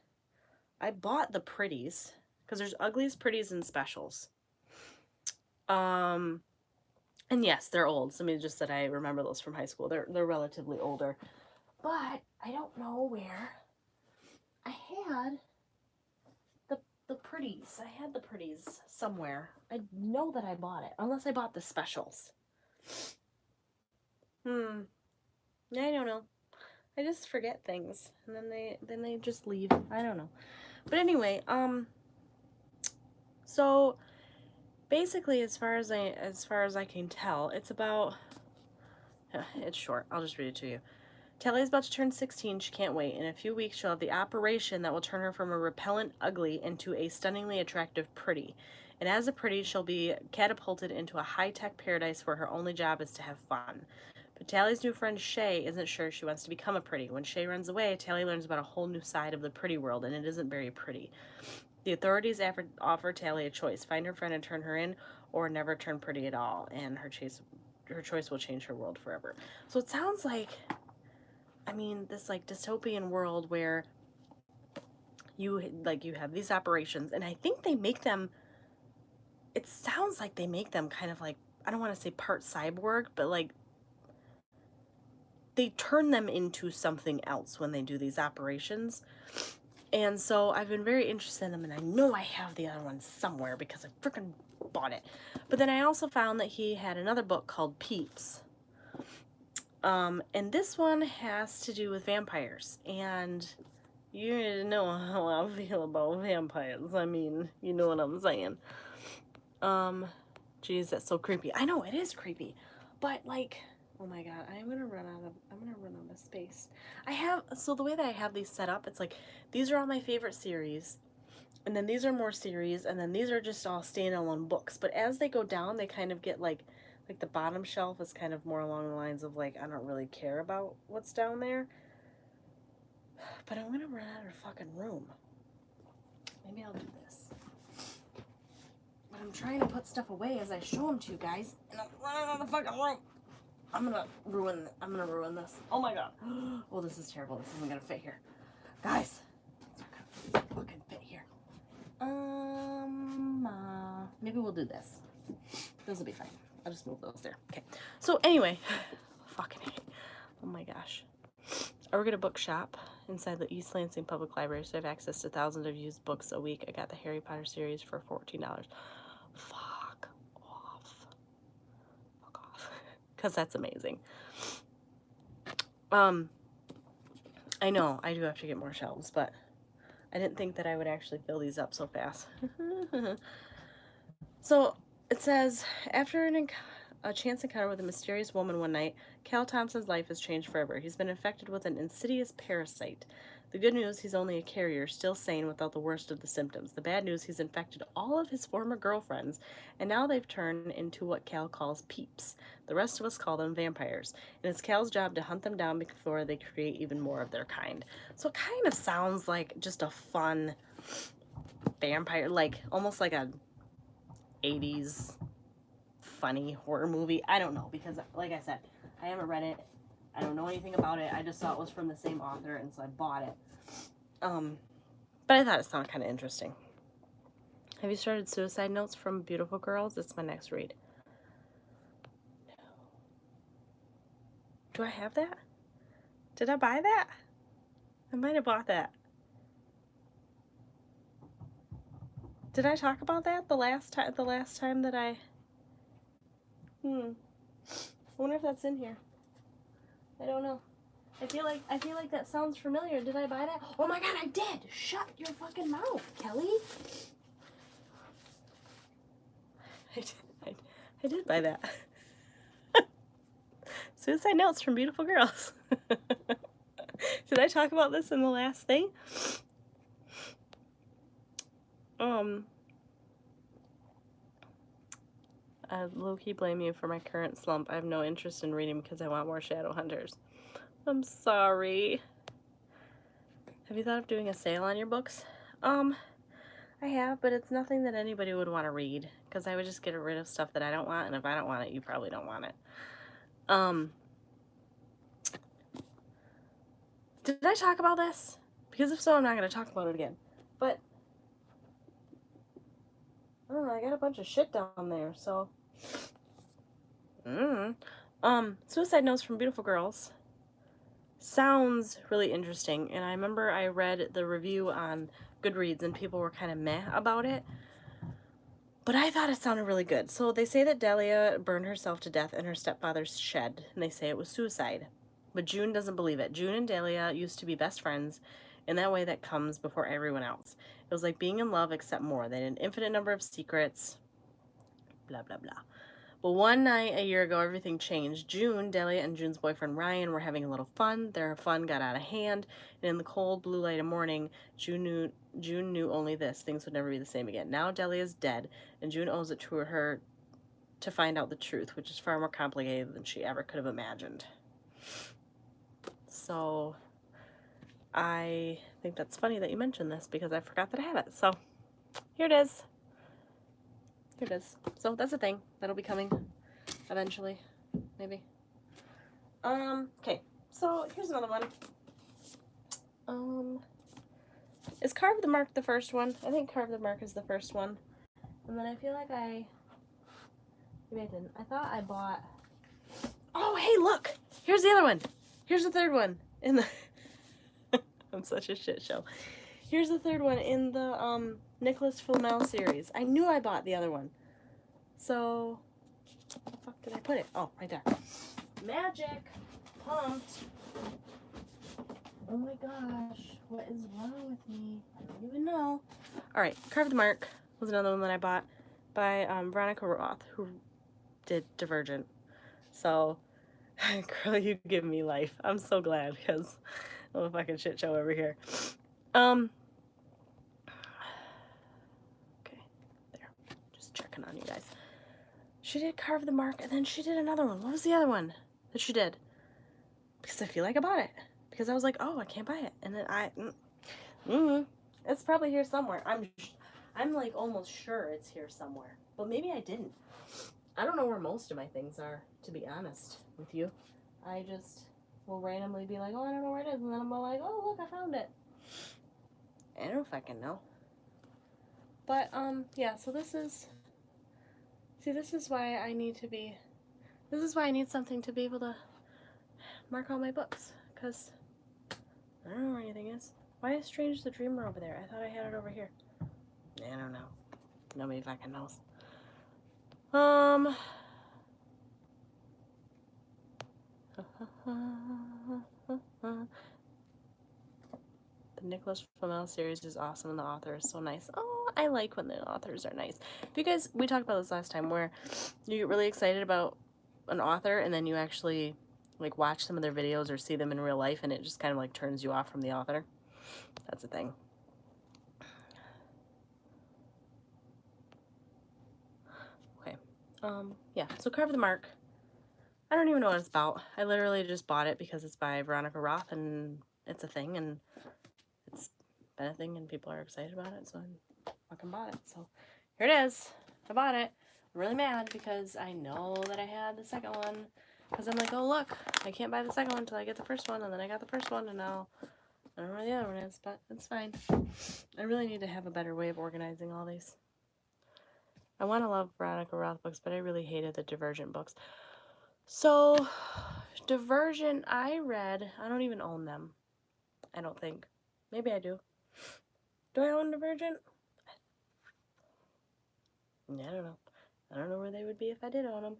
I bought the pretties because there's uglies, pretties, and specials. And yes, they're old. Somebody just said I remember those from high school. They're relatively older, but I don't know where I had the pretties. I had the pretties somewhere. I know that I bought it, unless I bought the specials. I don't know. I just forget things, and then they just leave. I don't know. But anyway, so basically, as far as I can tell, it's about. It's short. I'll just read it to you. Tally's about to turn 16. She can't wait. In a few weeks, she'll have the operation that will turn her from a repellent ugly into a stunningly attractive pretty. And as a pretty, she'll be catapulted into a high-tech paradise where her only job is to have fun. But Tally's new friend Shay isn't sure she wants to become a pretty. When Shay runs away, Tally learns about a whole new side of the pretty world, and it isn't very pretty. The authorities offer Tally a choice: find her friend and turn her in, or never turn pretty at all. And her choice will change her world forever. So it sounds like, I mean, this like dystopian world where you have these operations, and I think they make them, it sounds like they make them kind of like, I don't want to say part cyborg, but like they turn them into something else when they do these operations. And so I've been very interested in them, and I know I have the other one somewhere because I freaking bought it. But then I also found that he had another book called Peeps. And this one has to do with vampires, and you need to know how I feel about vampires. I mean, you know what I'm saying. Geez, that's so creepy. I know, it is creepy, but like, oh my god, I'm gonna run out of space. So the way that I have these set up, it's like, these are all my favorite series, and then these are more series, and then these are just all standalone books. But as they go down, they kind of get like the bottom shelf is kind of more along the lines of like, I don't really care about what's down there. But I'm gonna run out of fucking room. Maybe I'll do this. But I'm trying to put stuff away as I show them to you guys, and I'm running out of the fucking room. I'm gonna ruin this. Oh my god. Oh, this is terrible. This isn't gonna fit here. Guys, it's not gonna fucking fit here. Maybe we'll do this. This will be fine. I'll just move those there. Okay. So anyway, fucking hate. Oh my gosh. I work at a bookshop inside the East Lansing Public Library, so I have access to thousands of used books a week. I got the Harry Potter series for $14. Fuck off. Fuck off. Because that's amazing. I know, I do have to get more shelves, but I didn't think that I would actually fill these up so fast. So, it says, after a chance encounter with a mysterious woman one night, Cal Thompson's life has changed forever. He's been infected with an insidious parasite. The good news, he's only a carrier, still sane without the worst of the symptoms. The bad news, he's infected all of his former girlfriends, and now they've turned into what Cal calls peeps. The rest of us call them vampires, and it's Cal's job to hunt them down before they create even more of their kind. So it kind of sounds like just a fun vampire, like almost like a 80s funny horror movie. I don't know, because like I said, I haven't read it. I don't know anything about it. I just saw it was from the same author, and so I bought it. But I thought it sounded kind of interesting. Have you started Suicide Notes from Beautiful Girls? It's my next read. No. Do I have that? Did I buy that? I might have bought that. Did I talk about that the last time that I... I wonder if that's in here. I don't know. I feel like that sounds familiar. Did I buy that? Oh my god, I did! Shut your fucking mouth, Kelly! I did buy that. Suicide Notes from Beautiful Girls. Did I talk about this in the last thing? I low-key blame you for my current slump. I have no interest in reading because I want more Shadowhunters. I'm sorry. Have you thought of doing a sale on your books? I have, but it's nothing that anybody would want to read because I would just get rid of stuff that I don't want, and if I don't want it, you probably don't want it. Did I talk about this? Because if so, I'm not going to talk about it again. But I don't know, I got a bunch of shit down there, so. Suicide Notes from Beautiful Girls sounds really interesting, and I remember I read the review on Goodreads and people were kind of meh about it, but I thought it sounded really good. So they say that Delia burned herself to death in her stepfather's shed, and they say it was suicide, but June doesn't believe it. June and Delia used to be best friends in that way that comes before everyone else. It was like being in love except more. They had an infinite number of secrets, blah blah blah. But one night a year ago, everything changed. June, Delia, and June's boyfriend Ryan were having a little fun. Their fun got out of hand, and in the cold blue light of morning, June knew only this: things would never be the same again. Now Delia's dead, and June owes it to her to find out the truth, which is far more complicated than she ever could have imagined. So I think that's funny that you mentioned this because I forgot that I have it. So here it is. Here it is. So that's a thing that'll be coming eventually, maybe. Okay, so here's another one. Is Carve the Mark the first one? I think Carve the Mark is the first one. And then I feel like maybe I didn't. I thought I bought, oh, hey, look! Here's the other one. Here's the third one in the, I'm such a shit show. Here's the third one in the, Nicholas Flamel series. I knew I bought the other one. So, where the fuck did I put it? Oh, right there. Magic. Pumped. Oh my gosh. What is wrong with me? I don't even know. Alright, Carve the Mark was another one that I bought by Veronica Roth, who did Divergent. So, girl, you give me life. I'm so glad because I'm a fucking shit show over here. Okay, there. Just checking on you guys. She did Carve the Mark, and then she did another one. What was the other one that she did? Because I feel like I bought it. Because I was like, oh, I can't buy it. And then it's probably here somewhere. I'm like almost sure it's here somewhere. But maybe I didn't. I don't know where most of my things are, to be honest with you. I just will randomly be like, oh, I don't know where it is. And then I'm like, oh, look, I found it. I don't fucking know. But, yeah, so this is... See, this is why I need something to be able to mark all my books, because I don't know where anything is. Why is Strange the Dreamer over there? I thought I had it over here. I don't know. Nobody fucking knows. The Nicholas Flamel series is awesome and the author is so nice. Oh, I like when the authors are nice. Because we talked about this last time where you get really excited about an author and then you actually like watch some of their videos or see them in real life and it just kind of like turns you off from the author. That's the thing. Okay. Yeah, so Carve the Mark. I don't even know what it's about. I literally just bought it because it's by Veronica Roth and it's a thing and it's been a thing and people are excited about it, so I fucking bought it. So here it is. I bought it. I'm really mad because I know that I had the second one. Because I'm like, oh look, I can't buy the second one until I get the first one, and then I got the first one, and now I don't know where the other one is, but it's fine. I really need to have a better way of organizing all these. I want to love Veronica Roth books, but I really hated the Divergent books. So, Divergent, I read. I don't even own them. I don't think. Maybe I do. Do I own Divergent? I don't know. I don't know where they would be if I did own them.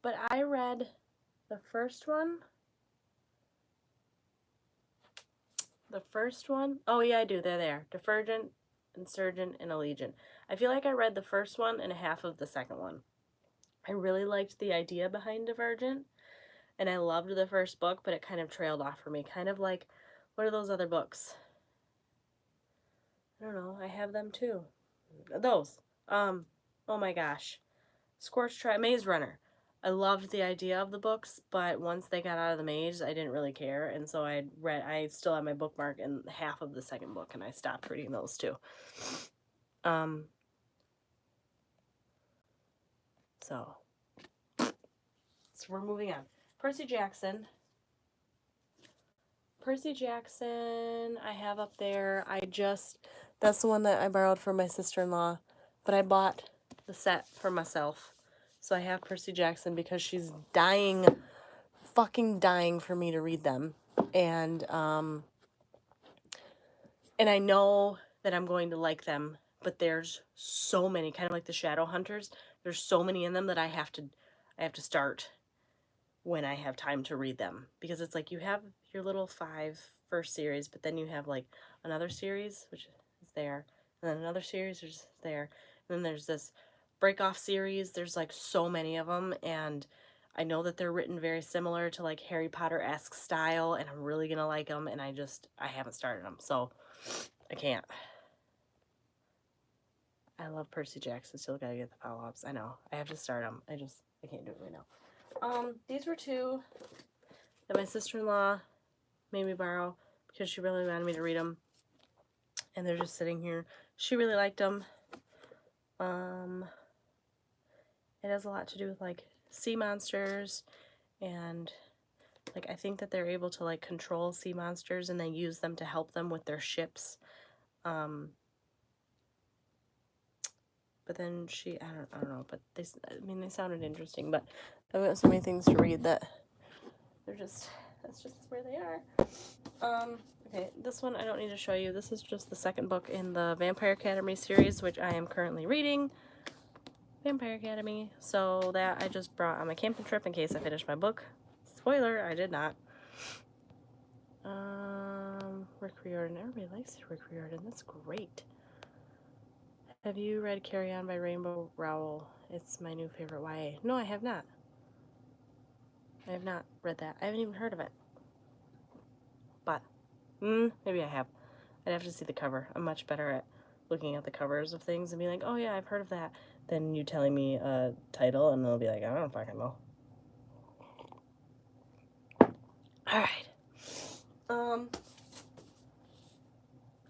But I read the first one. The first one? Oh, yeah, I do. They're there. Divergent, Insurgent, and Allegiant. I feel like I read the first one and half of the second one. I really liked the idea behind Divergent, and I loved the first book, but it kind of trailed off for me. Kind of like, what are those other books? I don't know. I have them too. Those. Oh my gosh. Scorched Try, Maze Runner. I loved the idea of the books, but once they got out of the maze, I didn't really care, and so I still have my bookmark in half of the second book, and I stopped reading those too. So we're moving on. Percy Jackson, I have up there. That's the one that I borrowed from my sister-in-law, but I bought the set for myself. So I have Percy Jackson because she's fucking dying for me to read them. And I know that I'm going to like them, but there's so many, kind of like the Shadowhunters. There's so many in them that I have to start when I have time to read them, because it's like you have your little 5 first series, but then you have like another series which is there, and then another series which is there, and then there's this break off series. There's like so many of them, and I know that they're written very similar to like Harry Potter-esque style, and I'm really gonna like them, and I haven't started them, so I can't. I love Percy Jackson, still gotta get the follow-ups. I know, I have to start them. I can't do it right now. These were 2 that my sister-in-law made me borrow because she really wanted me to read them, and they're just sitting here. She really liked them. It has a lot to do with like sea monsters, and like I think that they're able to like control sea monsters, and they use them to help them with their ships. But then I don't know, but they sounded interesting, but I've got so many things to read that that's just where they are. Okay, this one I don't need to show you. This is just the second book in the Vampire Academy series, which I am currently reading. Vampire Academy. So that I just brought on my camping trip in case I finished my book. Spoiler, I did not. Rick Riordan. Everybody likes Rick Riordan. That's great. Have you read Carry On by Rainbow Rowell? It's my new favorite YA. No, I have not. I have not read that. I haven't even heard of it. But, maybe I have. I'd have to see the cover. I'm much better at looking at the covers of things and being like, oh yeah, I've heard of that, than you telling me a title and they'll be like, I don't fucking know. Alright.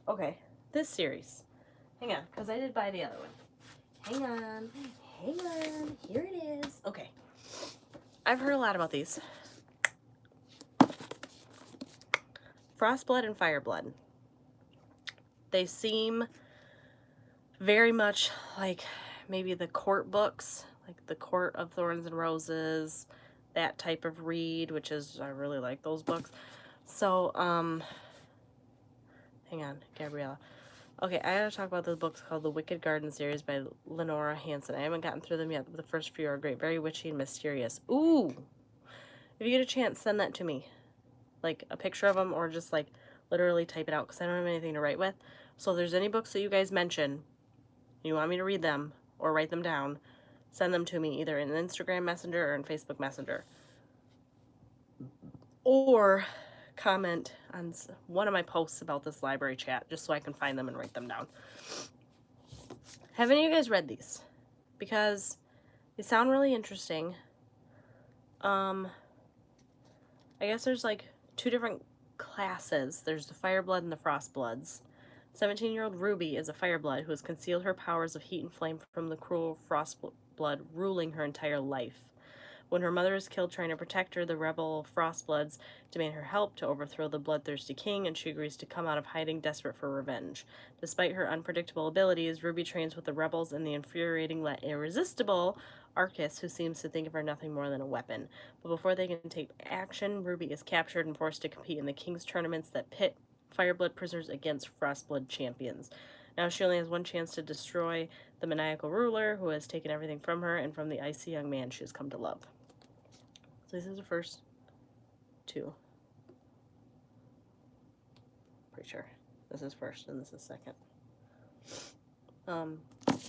Okay. This series. Hang on, because I did buy the other one. Hang on. Here it is. Okay. I've heard a lot about these. Frostblood and Fireblood. They seem very much like maybe the court books, like the Court of Thorns and Roses, that type of read, which is, I really like those books. So, hang on, Gabriella. Okay, I gotta talk about this book called The Wicked Garden series by Lenora Hansen. I haven't gotten through them yet, but the first few are great. Very witchy and mysterious. Ooh! If you get a chance, send that to me. Like, a picture of them, or just, like, literally type it out, because I don't have anything to write with. So if there's any books that you guys mention, you want me to read them, or write them down, send them to me, either in Instagram Messenger or in Facebook Messenger. Or comment on one of my posts about this library chat, just so I can find them and write them down. Have any of you guys read these? Because they sound really interesting. I guess there's like 2 different classes. There's the Fireblood and the Frostbloods. 17-year-old Ruby is a Fireblood who has concealed her powers of heat and flame from the cruel Frostblood ruling her entire life. When her mother is killed trying to protect her, the rebel Frostbloods demand her help to overthrow the bloodthirsty king, and she agrees to come out of hiding desperate for revenge. Despite her unpredictable abilities, Ruby trains with the rebels and the infuriating yet irresistible Arcus, who seems to think of her nothing more than a weapon. But before they can take action, Ruby is captured and forced to compete in the king's tournaments that pit Fireblood prisoners against Frostblood champions. Now she only has one chance to destroy the maniacal ruler who has taken everything from her and from the icy young man she has come to love. So these are the first 2. creature. This is first and this is second. So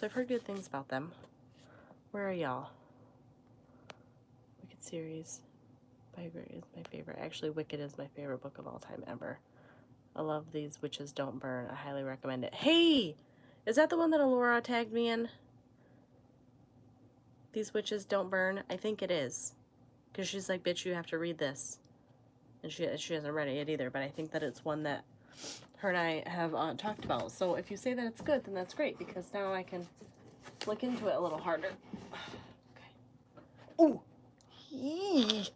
I've heard good things about them. Where are y'all? Wicked series. Pyperh is my favorite. Actually, Wicked is my favorite book of all time ever. I love these Witches Don't Burn. I highly recommend it. Hey! Is that the one that Alora tagged me in? These Witches Don't Burn? I think it is. Because she's like, bitch, you have to read this. And she hasn't read it yet either, but I think that it's one that her and I have talked about. So if you say that it's good, then that's great, because now I can look into it a little harder. Okay. Ooh! Yee.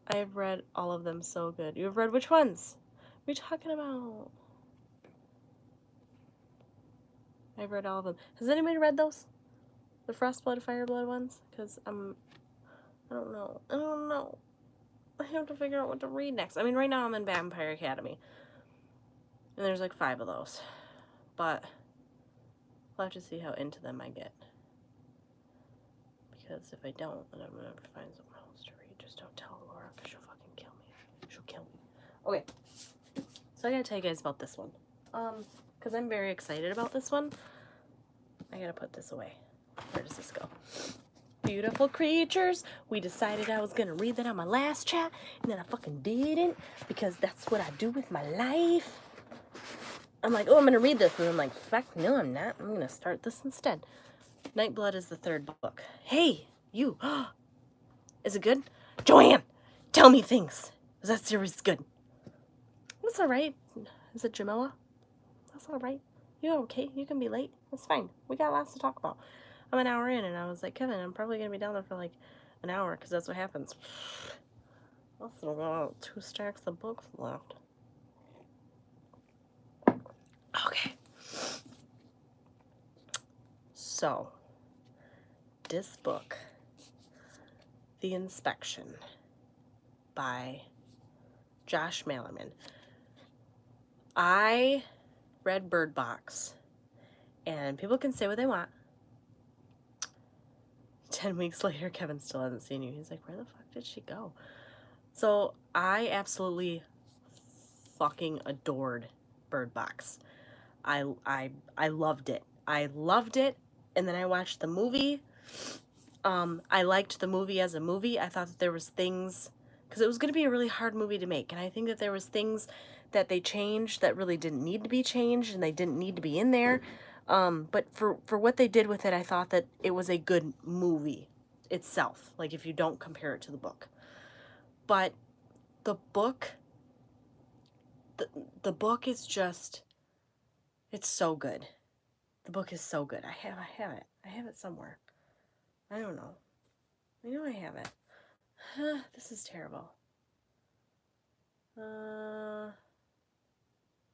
I've read all of them so good. You've read which ones? What are you talking about? I've read all of them. Has anybody read those? The Frostblood, Fireblood ones? Because I don't know. I don't know. I have to figure out what to read next. I mean, right now I'm in Vampire Academy. And there's like 5 of those. But I'll have to see how into them I get. Because if I don't, then I'm going to have to find something else to read. Just don't tell Laura, because she'll fucking kill me. She'll kill me. Okay. So I gotta tell you guys about this one. Because I'm very excited about this one. I gotta put this away. Where does this go? Beautiful creatures. We decided I was gonna read that on my last chat, and then I fucking didn't, because that's what I do with my life. I'm like, oh, I'm gonna read this, and I'm like, fuck, no, I'm not. I'm gonna start this instead. Nightblood is the 3rd book. Hey, you. Is it good? Joanne, tell me things. Is that series good? That's alright. Is it Jamila? That's alright. You're okay. You can be late. That's fine. We got lots to talk about. I'm an hour in, and I was like, Kevin, I'm probably going to be down there for like an hour, because that's what happens. I've still got 2 stacks of books left. Okay. So, this book, The Inspection, by Josh Malerman. I read Bird Box, and people can say what they want. 10 weeks later, Kevin still hasn't seen you. He's like, where the fuck did she go? So I absolutely fucking adored Bird Box. I loved it. I loved it. And then I watched the movie. I liked the movie as a movie. I thought that there was things, because it was going to be a really hard movie to make. And I think that there was things that they changed that really didn't need to be changed, and they didn't need to be in there. But for what they did with it, I thought that it was a good movie itself, like if you don't compare it to the book. But the book, the book is just, it's so good. The book is so good. I have it. I have it somewhere. I don't know. I know I have it. This is terrible. I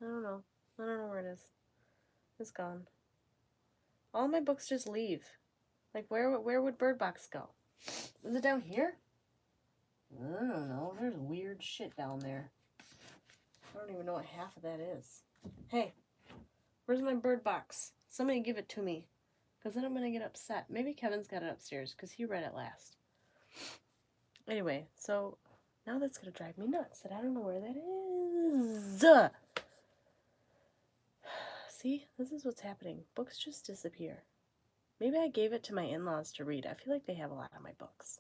don't know. I don't know where it is. It's gone. All my books just leave. Like, where would Bird Box go? Is it down here? I don't know. There's weird shit down there. I don't even know what half of that is. Hey, where's my Bird Box? Somebody give it to me, because then I'm going to get upset. Maybe Kevin's got it upstairs, because he read it last. Anyway, so now that's going to drive me nuts that I don't know where that is. See, this is what's happening. Books just disappear. Maybe I gave it to my in-laws to read. I feel like they have a lot of my books.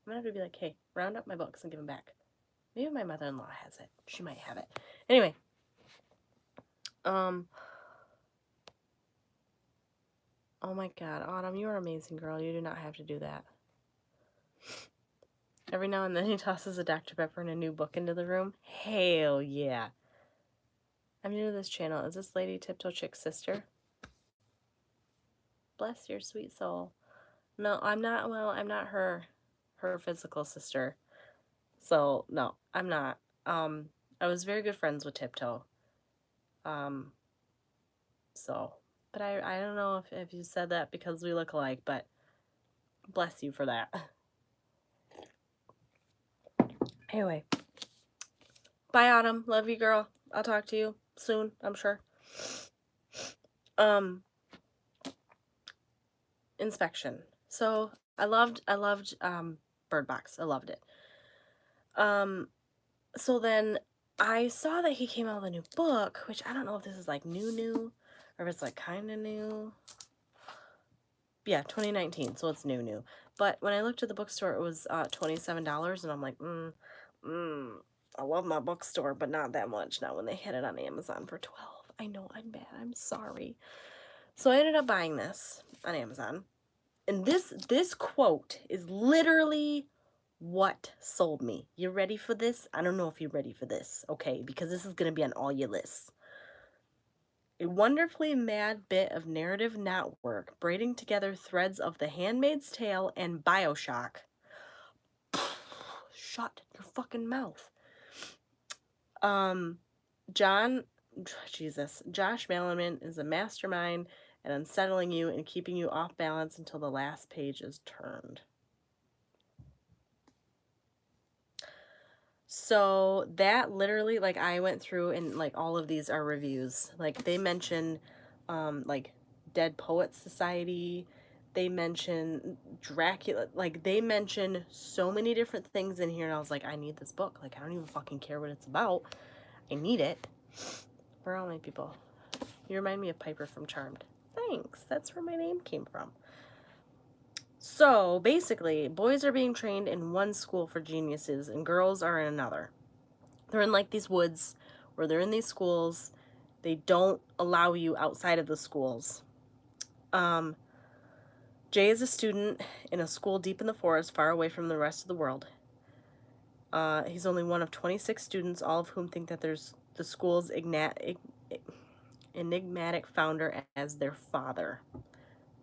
I'm going to have to be like, hey, round up my books and give them back. Maybe my mother-in-law has it. She might have it. Anyway. Oh my God, Autumn, you are amazing, girl. You do not have to do that. Every now and then he tosses a Dr. Pepper and a new book into the room. Hell yeah. I'm new to this channel. Is this Lady Tiptoe Chick's sister? Bless your sweet soul. No, I'm not. Well, I'm not her physical sister. So, no, I'm not. I was very good friends with Tiptoe. So, but I don't know if you said that because we look alike, but bless you for that. Anyway. Bye, Autumn. Love you, girl. I'll talk to you soon, I'm sure. Inspection. So, I loved Bird Box. I loved it. So then I saw that he came out with a new book, which I don't know if this is like new, or if it's like kind of new. Yeah, 2019, so it's new. But when I looked at the bookstore, it was $27, and I'm like, I love my bookstore, but not that much. Not when they had it on Amazon for $12. I know, I'm bad. I'm sorry. So I ended up buying this on Amazon. And this quote is literally what sold me. You ready for this? I don't know if you're ready for this, okay? Because this is going to be on all your lists. A wonderfully mad bit of narrative knotwork, braiding together threads of The Handmaid's Tale and BioShock. Shut your fucking mouth. Josh Malerman is a mastermind at unsettling you and keeping you off balance until the last page is turned. So that literally, like, I went through and like all of these are reviews. Like they mention like Dead Poets Society, they mention Dracula, like they mention so many different things in here, and I was like, I need this book. Like I don't even fucking care what it's about. I need it. Where are all my people? You remind me of Pyperh from Charmed. Thanks. That's where my name came from. So basically, boys are being trained in one school for geniuses and girls are in another. They're in like these woods where they're in these schools. They don't allow you outside of the schools. Jay is a student in a school deep in the forest, far away from the rest of the world. He's only one of 26 students, all of whom think that there's the school's enigmatic founder as their father.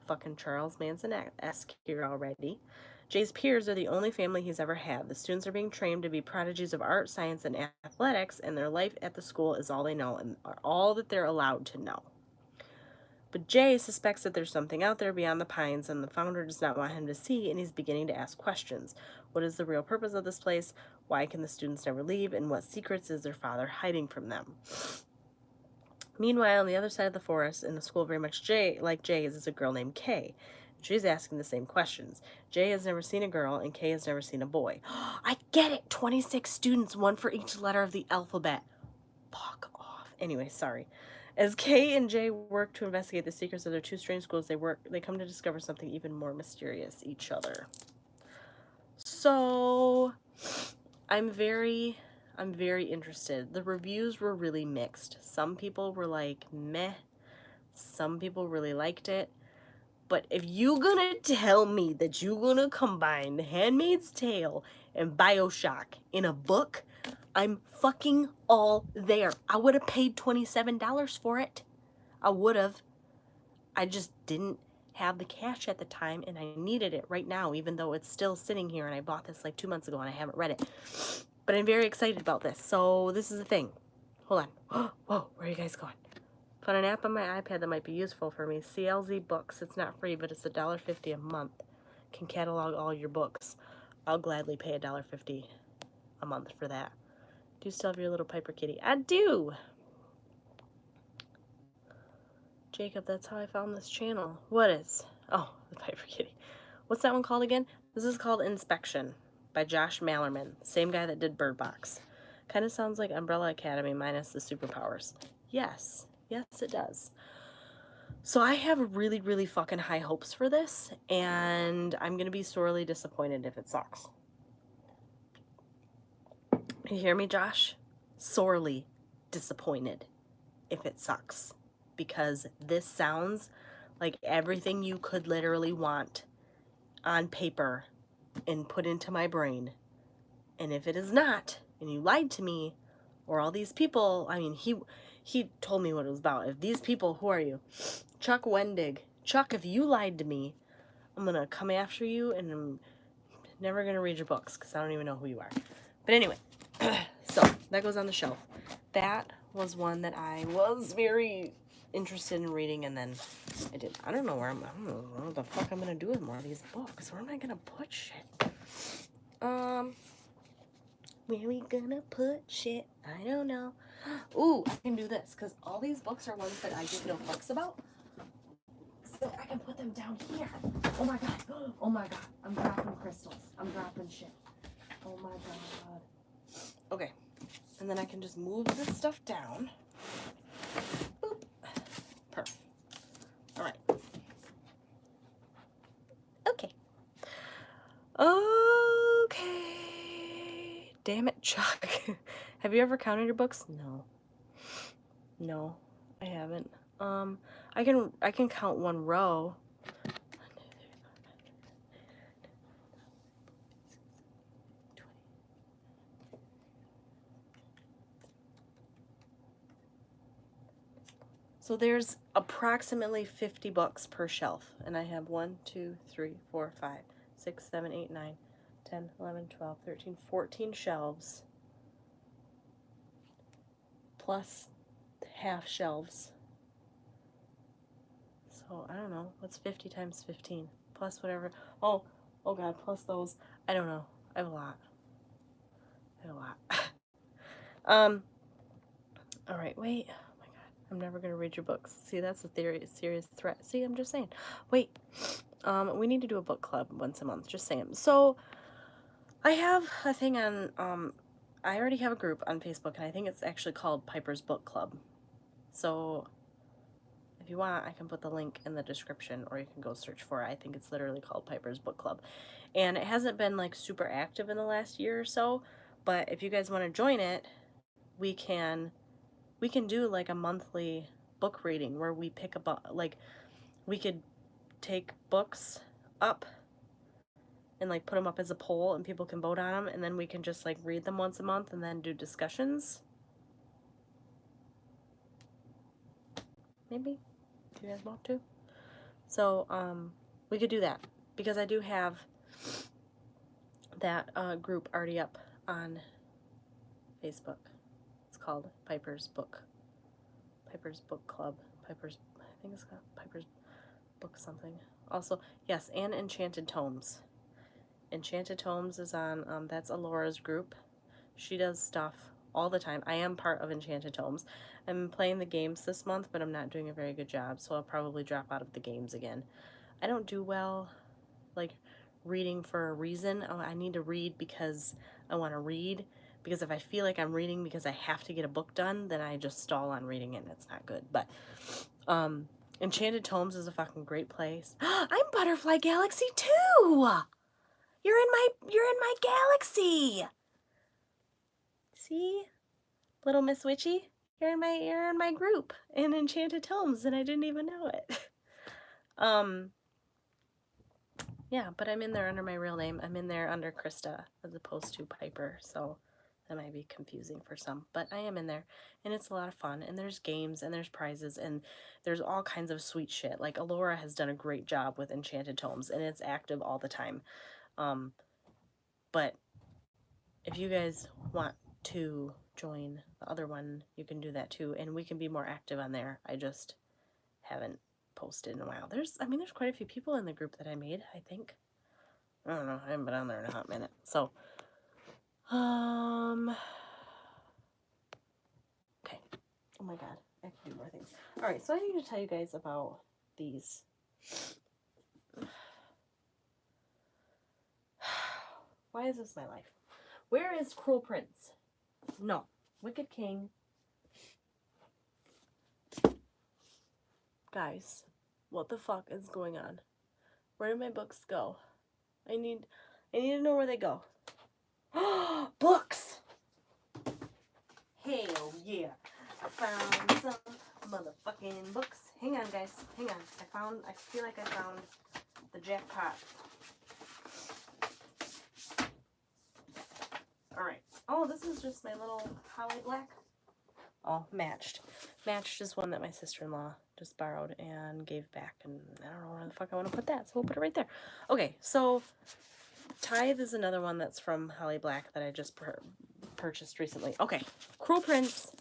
Fucking Charles Manson-esque here already. Jay's peers are the only family he's ever had. The students are being trained to be prodigies of art, science, and athletics, and their life at the school is all they know and all that they're allowed to know. But Jay suspects that there's something out there beyond the pines, and the founder does not want him to see, and he's beginning to ask questions. What is the real purpose of this place? Why can the students never leave? And what secrets is their father hiding from them? Meanwhile, on the other side of the forest, in a school very much like Jay's, is a girl named Kay. She's asking the same questions. Jay has never seen a girl, and Kay has never seen a boy. I get it! 26 students, one for each letter of the alphabet. Fuck off. Anyway, sorry. As Kay and Jay work to investigate the secrets of their two strange schools, they come to discover something even more mysterious each other. So, I'm very interested. The reviews were really mixed. Some people were like, meh. Some people really liked it. But if you gonna tell me that you gonna combine The Handmaid's Tale and BioShock in a book, I'm fucking all there. I would have paid $27 for it. I would have. I just didn't have the cash at the time, and I needed it right now, even though it's still sitting here, and I bought this like 2 months ago, and I haven't read it. But I'm very excited about this. So this is the thing. Hold on. Whoa, where are you guys going? Found an app on my iPad that might be useful for me. CLZ Books. It's not free, but it's $1.50 a month. Can catalog all your books. I'll gladly pay $1.50 a month for that. Do you still have your little Pyperh kitty? I do! Jacob, that's how I found this channel. What is? Oh, the Pyperh kitty. What's that one called again? This is called Inspection by Josh Malerman. Same guy that did Bird Box. Kind of sounds like Umbrella Academy minus the superpowers. Yes. Yes, it does. So I have really, really fucking high hopes for this, and I'm going to be sorely disappointed if it sucks. You hear me, Josh? Sorely disappointed if it sucks. Because this sounds like everything you could literally want on paper and put into my brain. And if it is not, and you lied to me, or all these people, I mean, he told me what it was about. If these people, who are you? Chuck Wendig. Chuck, if you lied to me, I'm going to come after you, and I'm never going to read your books, because I don't even know who you are. But anyway, so that goes on the shelf. That was one that I was very interested in reading, and then I did. I don't know what the fuck I'm going to do with more of these books. Where am I going to put shit? Where we gonna put shit? I don't know. Ooh, I can do this, because all these books are ones that I give no fucks about. So I can put them down here. Oh my god. Oh my god. I'm dropping crystals. I'm dropping shit. Oh my god. Okay. And then I can just move this stuff down. Boop. Perfect. All right. Okay. Okay. Damn it, Chuck. Have you ever counted your books? No. No, I haven't. I can count one row. So there's approximately 50 books per shelf, and I have 1, 2, 3, 4, 5, 6, 7, 8, 9, 10, 11, 12, 13, 14 shelves, plus half shelves. So I don't know, what's 50 times 15? Plus whatever, oh god, plus those, I don't know, I have a lot. All right, wait. Oh my god, I'm never gonna read your books. See, that's a serious threat. See, I'm just saying. Wait, we need to do a book club once a month. Just saying. So, I have a thing on. I already have a group on Facebook, and I think it's actually called Pyper's Book Club. So, if you want, I can put the link in the description, or you can go search for it. I think it's literally called Pyper's Book Club, and it hasn't been like super active in the last year or so. But if you guys want to join it, we can do like a monthly book reading where we pick up, like, we could take books up and like put them up as a poll and people can vote on them, and then we can just like read them once a month and then do discussions. Maybe if you guys want to. So we could do that because I do have that group already up on Facebook. It's called Pyper's Book Club. I think it's called Pyper's Book something. Also, yes, and Enchanted Tomes. Enchanted Tomes is on, that's Alora's group. She does stuff all the time. I am part of Enchanted Tomes. I'm playing the games this month, but I'm not doing a very good job, so I'll probably drop out of the games again. I don't do well, like, reading for a reason. Oh, I need to read because I want to read. Because if I feel like I'm reading because I have to get a book done, then I just stall on reading it, and it's not good. But, Enchanted Tomes is a fucking great place. I'm Butterfly Galaxy too! You're in my galaxy. See? Little Miss Witchy, you're in my group in Enchanted Tomes and I didn't even know it. Yeah, but I'm in there under my real name. I'm in there under Krista as opposed to Pyper, so that might be confusing for some, but I am in there and it's a lot of fun, and there's games and there's prizes and there's all kinds of sweet shit. Like Alora has done a great job with Enchanted Tomes and it's active all the time. But if you guys want to join the other one, you can do that too, and we can be more active on there. I just haven't posted in a while. There's quite a few people in the group that I made, I think. I don't know, I haven't been on there in a hot minute. So, okay. Oh my god, I have to do more things. Alright, so I need to tell you guys about these. Why is this my life? Where is Cruel Prince? No. Wicked King. Guys, what the fuck is going on? Where did my books go? I need to know where they go. Books! Hell yeah. I found some motherfucking books. Hang on, guys. Hang on. I feel like I found the jackpot. Alright. Oh, this is just my little Holly Black. Oh, Matched. Matched is one that my sister-in-law just borrowed and gave back, and I don't know where the fuck I want to put that, so we'll put it right there. Okay, so Tithe is another one that's from Holly Black that I just purchased recently. Okay, Cruel Prince,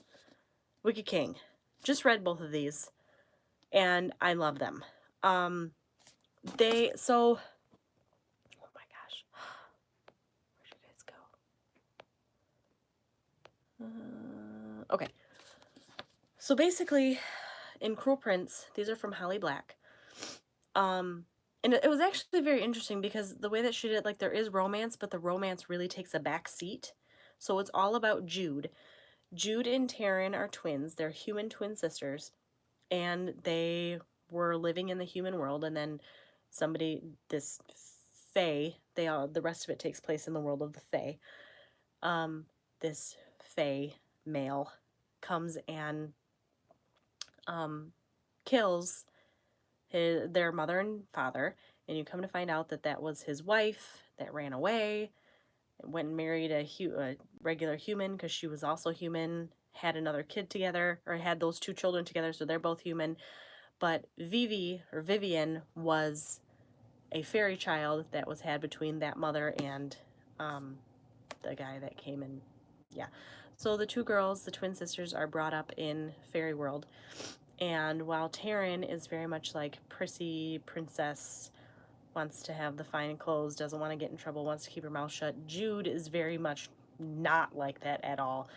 Wicked King. Just read both of these, and I love them. Oh my gosh. Where'd you guys go? Okay. So basically, in Cruel Prince, these are from Holly Black. And it was actually very interesting because the way that she did, like, there is romance, but the romance really takes a back seat. So it's all about Jude. Jude and Taryn are twins. They're human twin sisters, and they were living in the human world, and then this fae, the rest of it takes place in the world of the fae. This fae male comes and kills their mother and father, and you come to find out that that was his wife that ran away, went and married a regular human because she was also human, had another kid together, or had those two children together, so they're both human. But Vivian was a fairy child that was had between that mother and the guy that came in. Yeah. So the two girls, the twin sisters, are brought up in fairy world. And while Taryn is very much like prissy princess, wants to have the fine clothes, doesn't want to get in trouble, wants to keep her mouth shut, Jude is very much not like that at all.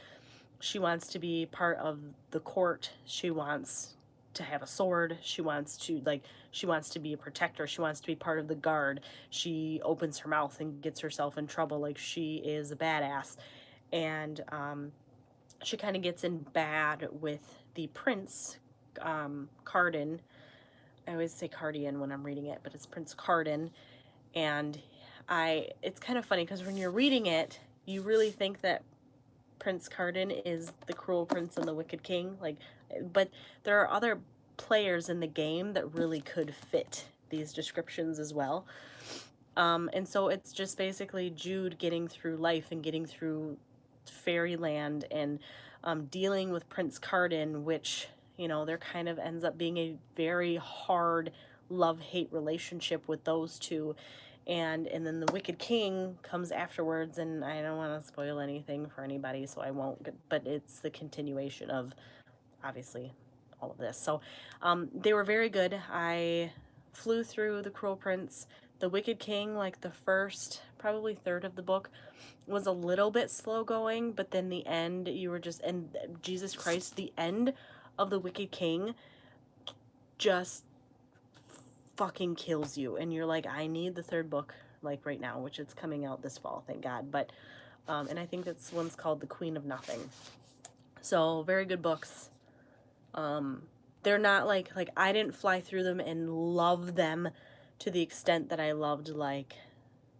She wants to be part of the court. She wants to have a sword. She wants to be a protector. She wants to be part of the guard. She opens her mouth and gets herself in trouble. Like, she is a badass. And she kind of gets in bad with the prince, Carden. I always say Cardian when I'm reading it, but it's Prince Carden. And it's kind of funny because when you're reading it, you really think that Prince Carden is the cruel prince and the wicked king, but there are other players in the game that really could fit these descriptions as well. And so it's just basically Jude getting through life and getting through fairyland and dealing with Prince Carden, which, there kind of ends up being a very hard love-hate relationship with those two. And then the Wicked King comes afterwards, and I don't want to spoil anything for anybody, so I won't, but it's the continuation of, obviously, all of this. So they were very good. I flew through The Cruel Prince. The Wicked King, like the first, probably third of the book, was a little bit slow going, but then the end, and Jesus Christ, the end of The Wicked King just fucking kills you, and you're like, I need the third book, like right now, which it's coming out this fall, thank God. But and I think this one's called The Queen of Nothing. So very good books. They're not like I didn't fly through them and love them to the extent that I loved like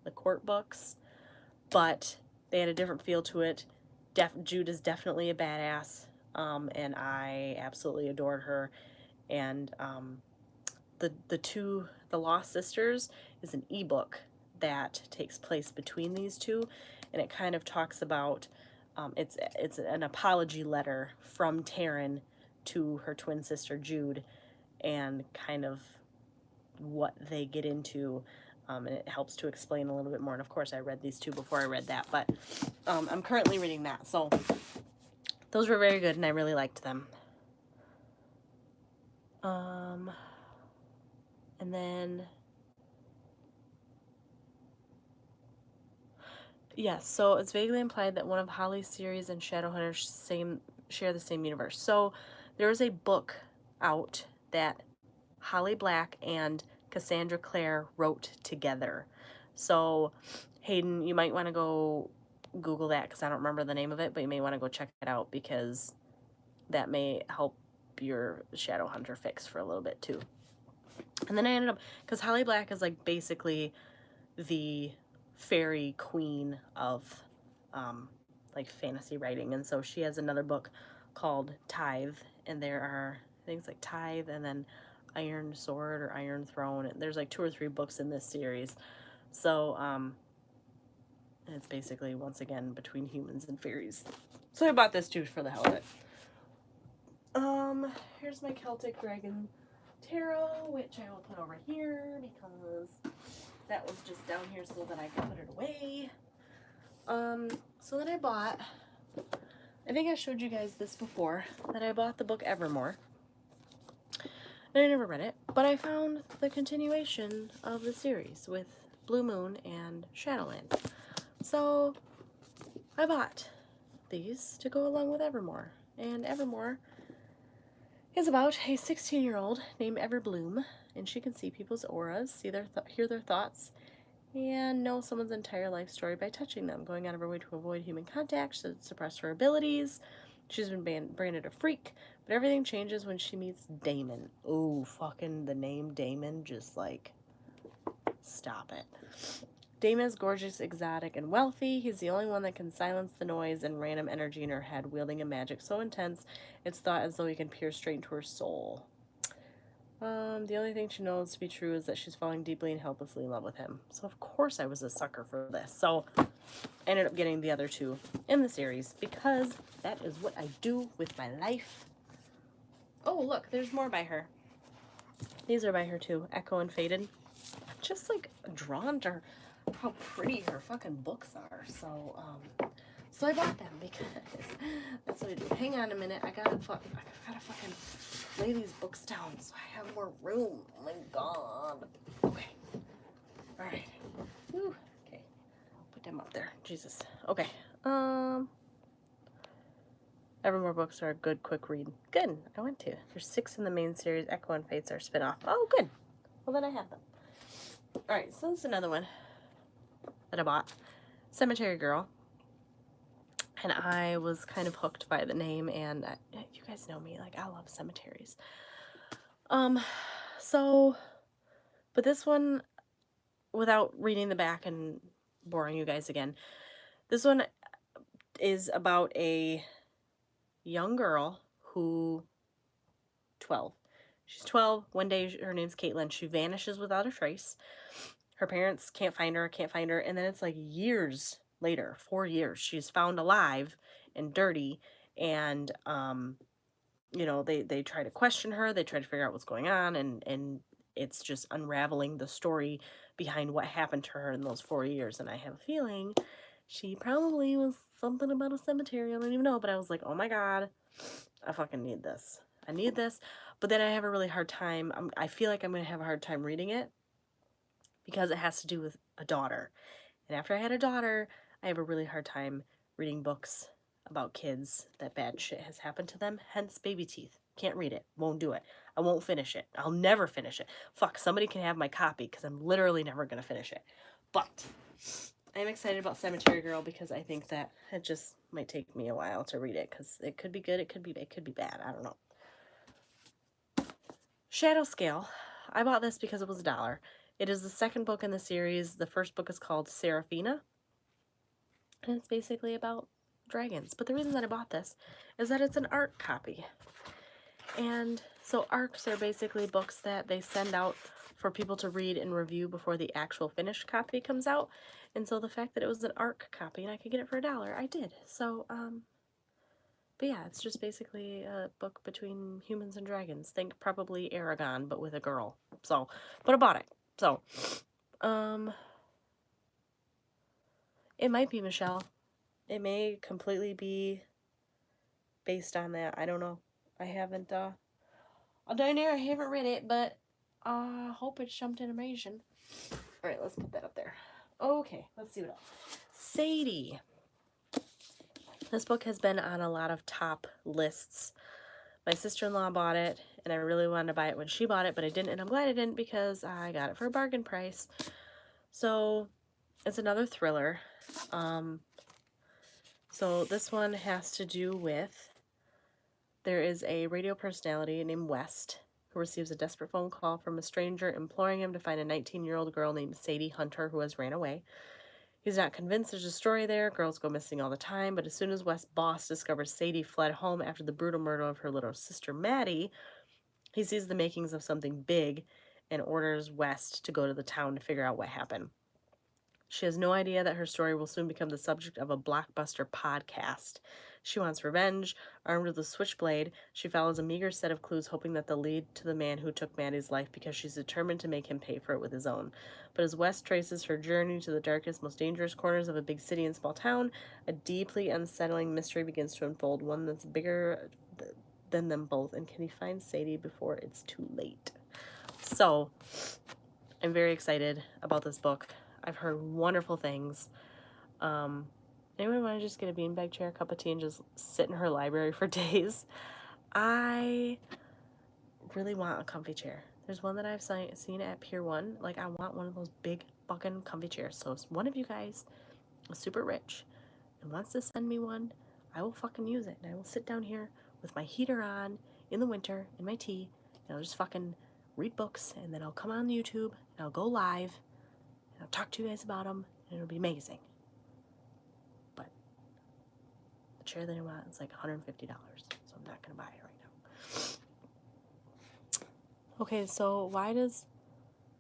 the court books, but they had a different feel to it. Jude is definitely a badass, and I absolutely adored her. And the Lost Sisters is an ebook that takes place between these two, and it kind of talks about it's an apology letter from Taryn to her twin sister Jude, and kind of what they get into, and it helps to explain a little bit more. And of course I read these two before I read that, but I'm currently reading that, so those were very good and I really liked them. And then, yes, so it's vaguely implied that one of Holly's series and Shadowhunters share the same universe. So there is a book out that Holly Black and Cassandra Clare wrote together. So Hayden, you might want to go Google that because I don't remember the name of it, but you may want to go check it out because that may help your Shadowhunter fix for a little bit too. And then I ended up, because Holly Black is like basically the fairy queen of like fantasy writing, and so she has another book called Tithe, and there are things like Tithe and then Iron Sword or Iron Throne, and there's like 2 or 3 books in this series. So and it's basically once again between humans and fairies. So I bought this too for the hell of it. Here's my Celtic Dragon Tarot, which I will put over here because that was just down here so that I could put it away. So then I bought, I think I showed you guys this before, that I bought the book Evermore. And I never read it, but I found the continuation of the series with Blue Moon and Shadowland. So I bought these to go along with Evermore. And Evermore is about a 16-year-old named Everbloom, and she can see people's auras, hear their thoughts, and know someone's entire life story by touching them, going out of her way to avoid human contact, to suppress her abilities, She's been branded a freak, but everything changes when she meets Damon. Ooh, fucking the name Damon, just like, stop it. Damon is gorgeous, exotic, and wealthy. He's the only one that can silence the noise and random energy in her head, wielding a magic so intense, it's thought as though he can peer straight into her soul. The only thing she knows to be true is that she's falling deeply and helplessly in love with him. So of course I was a sucker for this. So I ended up getting the other two in the series because that is what I do with my life. Oh, look, there's more by her. These are by her too, Echo and Faded. I'm just like drawn to how pretty her fucking books are. So I bought them because that's what I do. Hang on a minute, I gotta fucking lay these books down so I have more room. Oh my god. Okay. Alright. Whew. Okay. Put them up there. Jesus. Okay. Evermore books are a good, quick read. Good. I went to. There's 6 in the main series. Echo and Fates are spin-off. Oh, good. Well, then I have them. Alright, so this is another one that I bought. Cemetery Girl. And I was kind of hooked by the name, and you guys know me, like, I love cemeteries. But this one, without reading the back and boring you guys again, this one is about a young girl who, 12. She's 12. One day, her name's Caitlin. She vanishes without a trace. Her parents can't find her, and then it's like years later, 4 years, she's found alive and dirty, and you know, they try to question her, they try to figure out what's going on, and it's just unraveling the story behind what happened to her in those 4 years. And I have a feeling she probably was something about a cemetery. I don't even know, but I was like, oh my god, I fucking need this. I need this. But then I have a really hard time. I feel like I'm going to have a hard time reading it because it has to do with a daughter. And after I had a daughter, I have a really hard time reading books about kids that bad shit has happened to them. Hence, Baby Teeth. Can't read it. Won't do it. I won't finish it. I'll never finish it. Fuck, somebody can have my copy because I'm literally never going to finish it. But I'm excited about Cemetery Girl because I think that it just might take me a while to read it because it could be good, it could be bad. I don't know. Shadow Scale. I bought this because it was $1. It is the second book in the series. The first book is called Seraphina, and it's basically about dragons. But the reason that I bought this is that it's an ARC copy. And so ARCs are basically books that they send out for people to read and review before the actual finished copy comes out. And so the fact that it was an ARC copy and I could get it for $1, I did. So, but yeah, it's just basically a book between humans and dragons. Think probably Aragon, but with a girl. So, but I bought it. So, it might be Michelle. It may completely be based on that. I don't know. I haven't, I'll down there, I haven't read it, but I hope it's something amazing. Alright, let's put that up there. Okay, let's see what else. Sadie. This book has been on a lot of top lists. My sister-in-law bought it, and I really wanted to buy it when she bought it, but I didn't, and I'm glad I didn't because I got it for a bargain price. So, it's another thriller. So this one has to do with, there is a radio personality named West who receives a desperate phone call from a stranger imploring him to find a 19-year-old girl named Sadie Hunter who has ran away. He's not convinced there's a story there. Girls go missing all the time, but as soon as West's boss discovers Sadie fled home after the brutal murder of her little sister Maddie, he sees the makings of something big and orders West to go to the town to figure out what happened. She has no idea that her story will soon become the subject of a blockbuster podcast. She wants revenge. Armed with a switchblade, she follows a meager set of clues, hoping that they'll lead to the man who took Maddie's life because she's determined to make him pay for it with his own. But as West traces her journey to the darkest, most dangerous corners of a big city and small town, a deeply unsettling mystery begins to unfold, one that's bigger than them both. And can he find Sadie before it's too late? So, I'm very excited about this book. I've heard wonderful things. Anyone want to just get a beanbag chair, a cup of tea, and just sit in her library for days? I really want a comfy chair. There's one that I've seen at Pier 1. Like, I want one of those big fucking comfy chairs. So if one of you guys is super rich and wants to send me one, I will fucking use it. And I will sit down here with my heater on in the winter in my tea, and I'll just fucking read books, and then I'll come on YouTube, and I'll go live, and I'll talk to you guys about them, and it'll be amazing. But the chair that I want is like $150, so I'm not going to buy it right now. Okay, so why does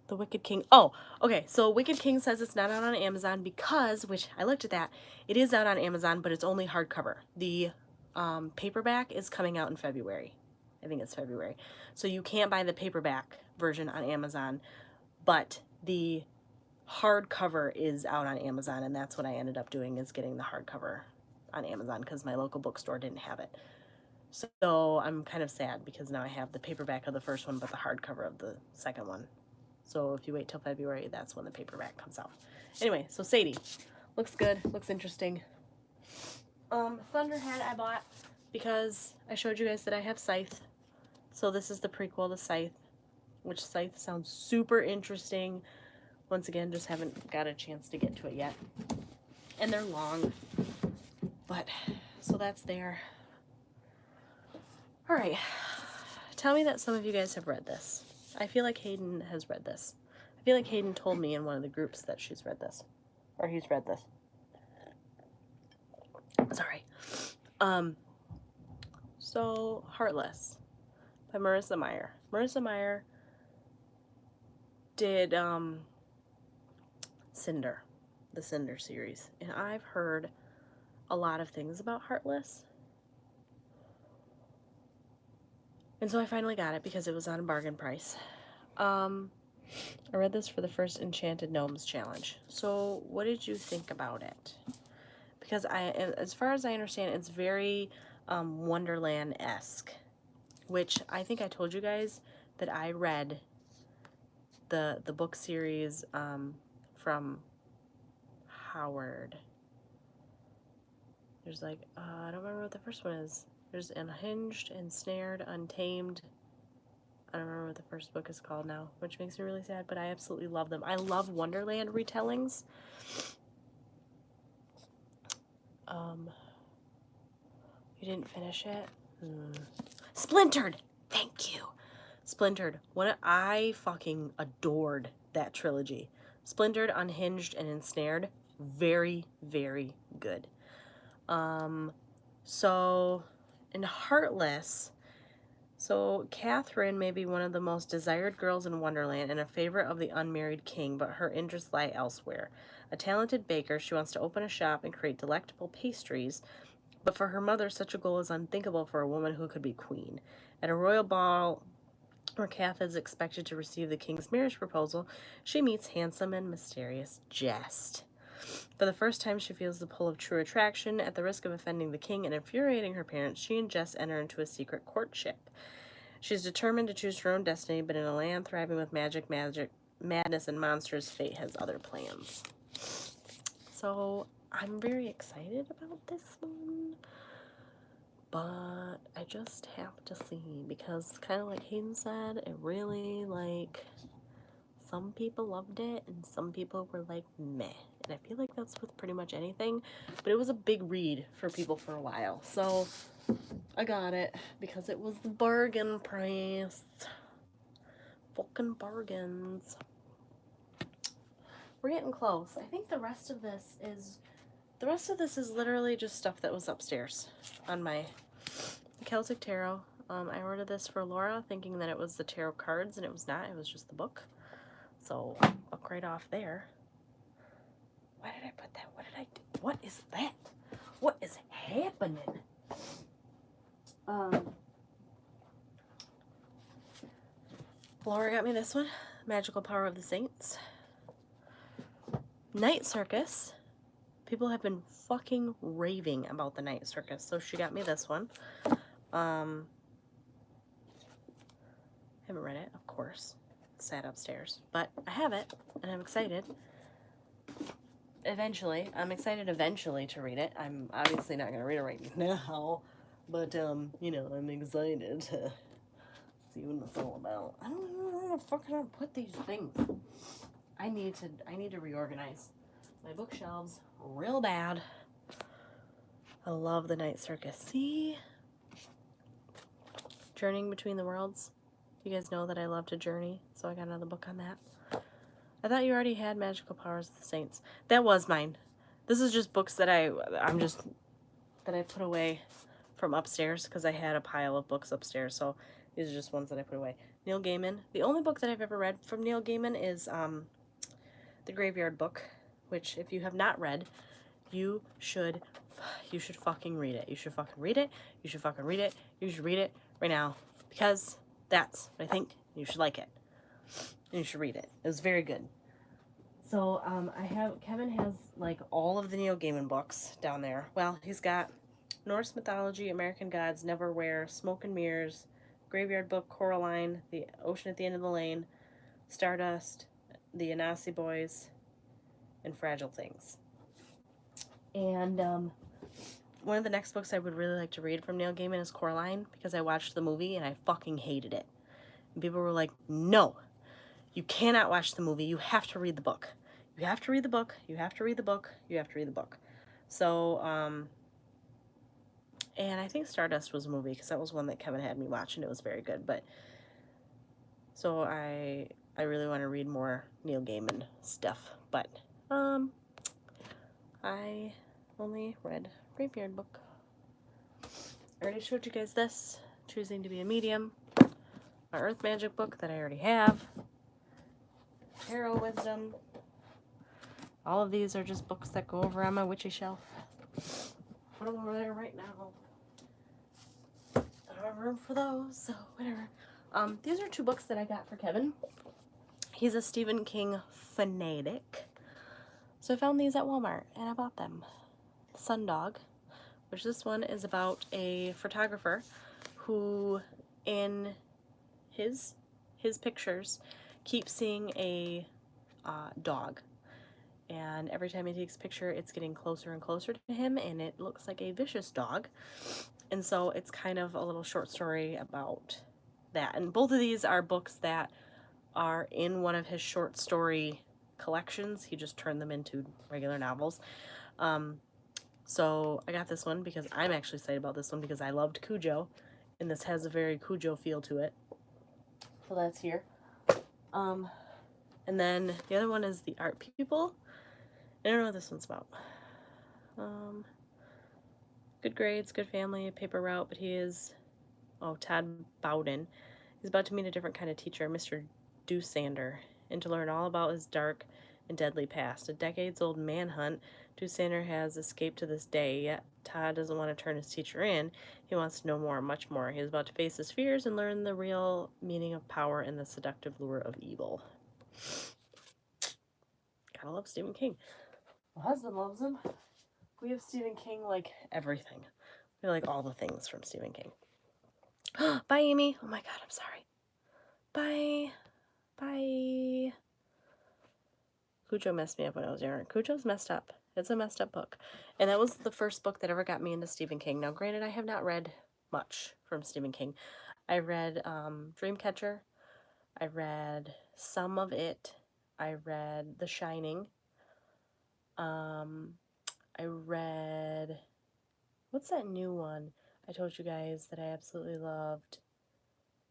the Wicked King... Oh, okay, so Wicked King says it's not out on Amazon because, which I looked at that, it is out on Amazon, but it's only hardcover. The paperback is coming out in February. I think it's February. So you can't buy the paperback version on Amazon, but the hardcover is out on Amazon, and that's what I ended up doing, is getting the hardcover on Amazon because my local bookstore didn't have it. So I'm kind of sad because now I have the paperback of the first one, but the hardcover of the second one. So if you wait till February, that's when the paperback comes out. Anyway, so Sadie. Looks good. Looks interesting. Thunderhead I bought because I showed you guys that I have Scythe. So this is the prequel to Scythe, which Scythe sounds super interesting. Once again, just haven't got a chance to get to it yet. And they're long. But, so that's there. Alright. Tell me that some of you guys have read this. I feel like Hayden has read this. I feel like Hayden told me in one of the groups that she's read this. Or he's read this. Sorry. So, Heartless by Marissa Meyer. Marissa Meyer did Cinder, the Cinder series. And I've heard a lot of things about Heartless. And so I finally got it because it was on a bargain price. I read this for the first Enchanted Gnomes challenge. So what did you think about it? Because as far as I understand, it's very Wonderland-esque, which I think I told you guys that I read the book series from Howard. There's like, I don't remember what the first one is. There's Unhinged, Ensnared, Untamed. I don't remember what the first book is called now, which makes me really sad, but I absolutely love them. I love Wonderland retellings. You didn't finish it? Splintered! Thank you! Splintered. I fucking adored that trilogy. Splintered, Unhinged, and Ensnared. Very, very good. So, in Heartless, so Catherine may be one of the most desired girls in Wonderland and a favorite of the unmarried king, but her interests lie elsewhere. A talented baker, she wants to open a shop and create delectable pastries, but for her mother, such a goal is unthinkable for a woman who could be queen. At a royal ball where Kath is expected to receive the king's marriage proposal, she meets handsome and mysterious Jest. For the first time, she feels the pull of true attraction. At the risk of offending the king and infuriating her parents, she and Jess enter into a secret courtship. She's determined to choose her own destiny, but in a land thriving with magic, madness, and monsters, fate has other plans. So, I'm very excited about this one, but I just have to see, because kind of like Hayden said, it really, like, some people loved it, and some people were like, meh. And I feel like that's with pretty much anything, but it was a big read for people for a while. So I got it because it was the bargain price. Fucking bargains. We're getting close. I think the rest of this is literally just stuff that was upstairs on my Celtic Tarot. I ordered this for Laura thinking that it was the tarot cards, and it was not. It was just the book. So, look right off there. Why did I put that? What did I do? What is that? What is happening? Laura got me this one. Magical Power of the Saints. Night Circus. People have been fucking raving about the Night Circus, so she got me this one. Haven't read it, of course. It's sat upstairs, but I have it, and I'm excited. I'm excited eventually to read it. I'm obviously not going to read it right now, but, you know, I'm excited to see what it's all about. I don't know where the fuck I put these things. I need to reorganize my bookshelves real bad. I love The Night Circus. See? Journeying Between the Worlds. You guys know that I love to journey, so I got another book on that. I thought you already had Magical Powers of the Saints. That was mine. This is just books that I put away from upstairs because I had a pile of books upstairs, so these are just ones that I put away. Neil Gaiman. The only book that I've ever read from Neil Gaiman is The Graveyard Book, which if you have not read, you should fucking read it. You should fucking read it. You should fucking read it. You should read it right now because that's what I think. You should like it. And you should read it. It was very good. So Kevin has like all of the Neil Gaiman books down there. Well, he's got Norse Mythology, American Gods, Neverwhere, Smoke and Mirrors, Graveyard Book, Coraline, The Ocean at the End of the Lane, Stardust, The Anansi Boys, and Fragile Things. And one of the next books I would really like to read from Neil Gaiman is Coraline, because I watched the movie and I fucking hated it. And people were like, no, you cannot watch the movie. You have to read the book. You have to read the book. You have to read the book. You have to read the book. So, and I think Stardust was a movie, because that was one that Kevin had me watch, and it was very good. But so I really want to read more Neil Gaiman stuff. But I only read Graveyard Book. I already showed you guys this, Choosing to be a Medium. My Earth Magic book that I already have. Tarot Wisdom. All of these are just books that go over on my witchy shelf. Put them over there right now. I don't have room for those, so whatever. These are 2 books that I got for Kevin. He's a Stephen King fanatic. So I found these at Walmart and I bought them. Sundog, which this one is about a photographer who in his pictures keeps seeing a dog. And every time he takes a picture, it's getting closer and closer to him, and it looks like a vicious dog. And so it's kind of a little short story about that. And both of these are books that are in one of his short story collections. He just turned them into regular novels. So I got this one because I'm actually excited about this one because I loved Cujo, and this has a very Cujo feel to it. So that's here. And then the other one is The Art Pupil. I don't know what this one's about. Good grades, good family, a paper route, but he is, Todd Bowden. He's about to meet a different kind of teacher, Mr. Doosander, and to learn all about his dark and deadly past. A decades-old manhunt, Doosander has escaped to this day, yet Todd doesn't want to turn his teacher in. He wants to know more, much more. He is about to face his fears and learn the real meaning of power and the seductive lure of evil. Gotta love Stephen King. My husband loves him. We have Stephen King like everything. We like all the things from Stephen King. Bye, Amy. Oh my god, I'm sorry. Bye. Bye. Cujo messed me up when I was younger. Cujo's messed up. It's a messed up book. And that was the first book that ever got me into Stephen King. Now, granted, I have not read much from Stephen King. I read Dreamcatcher. I read some of it. I read The Shining. I read, what's that new one I told you guys that I absolutely loved?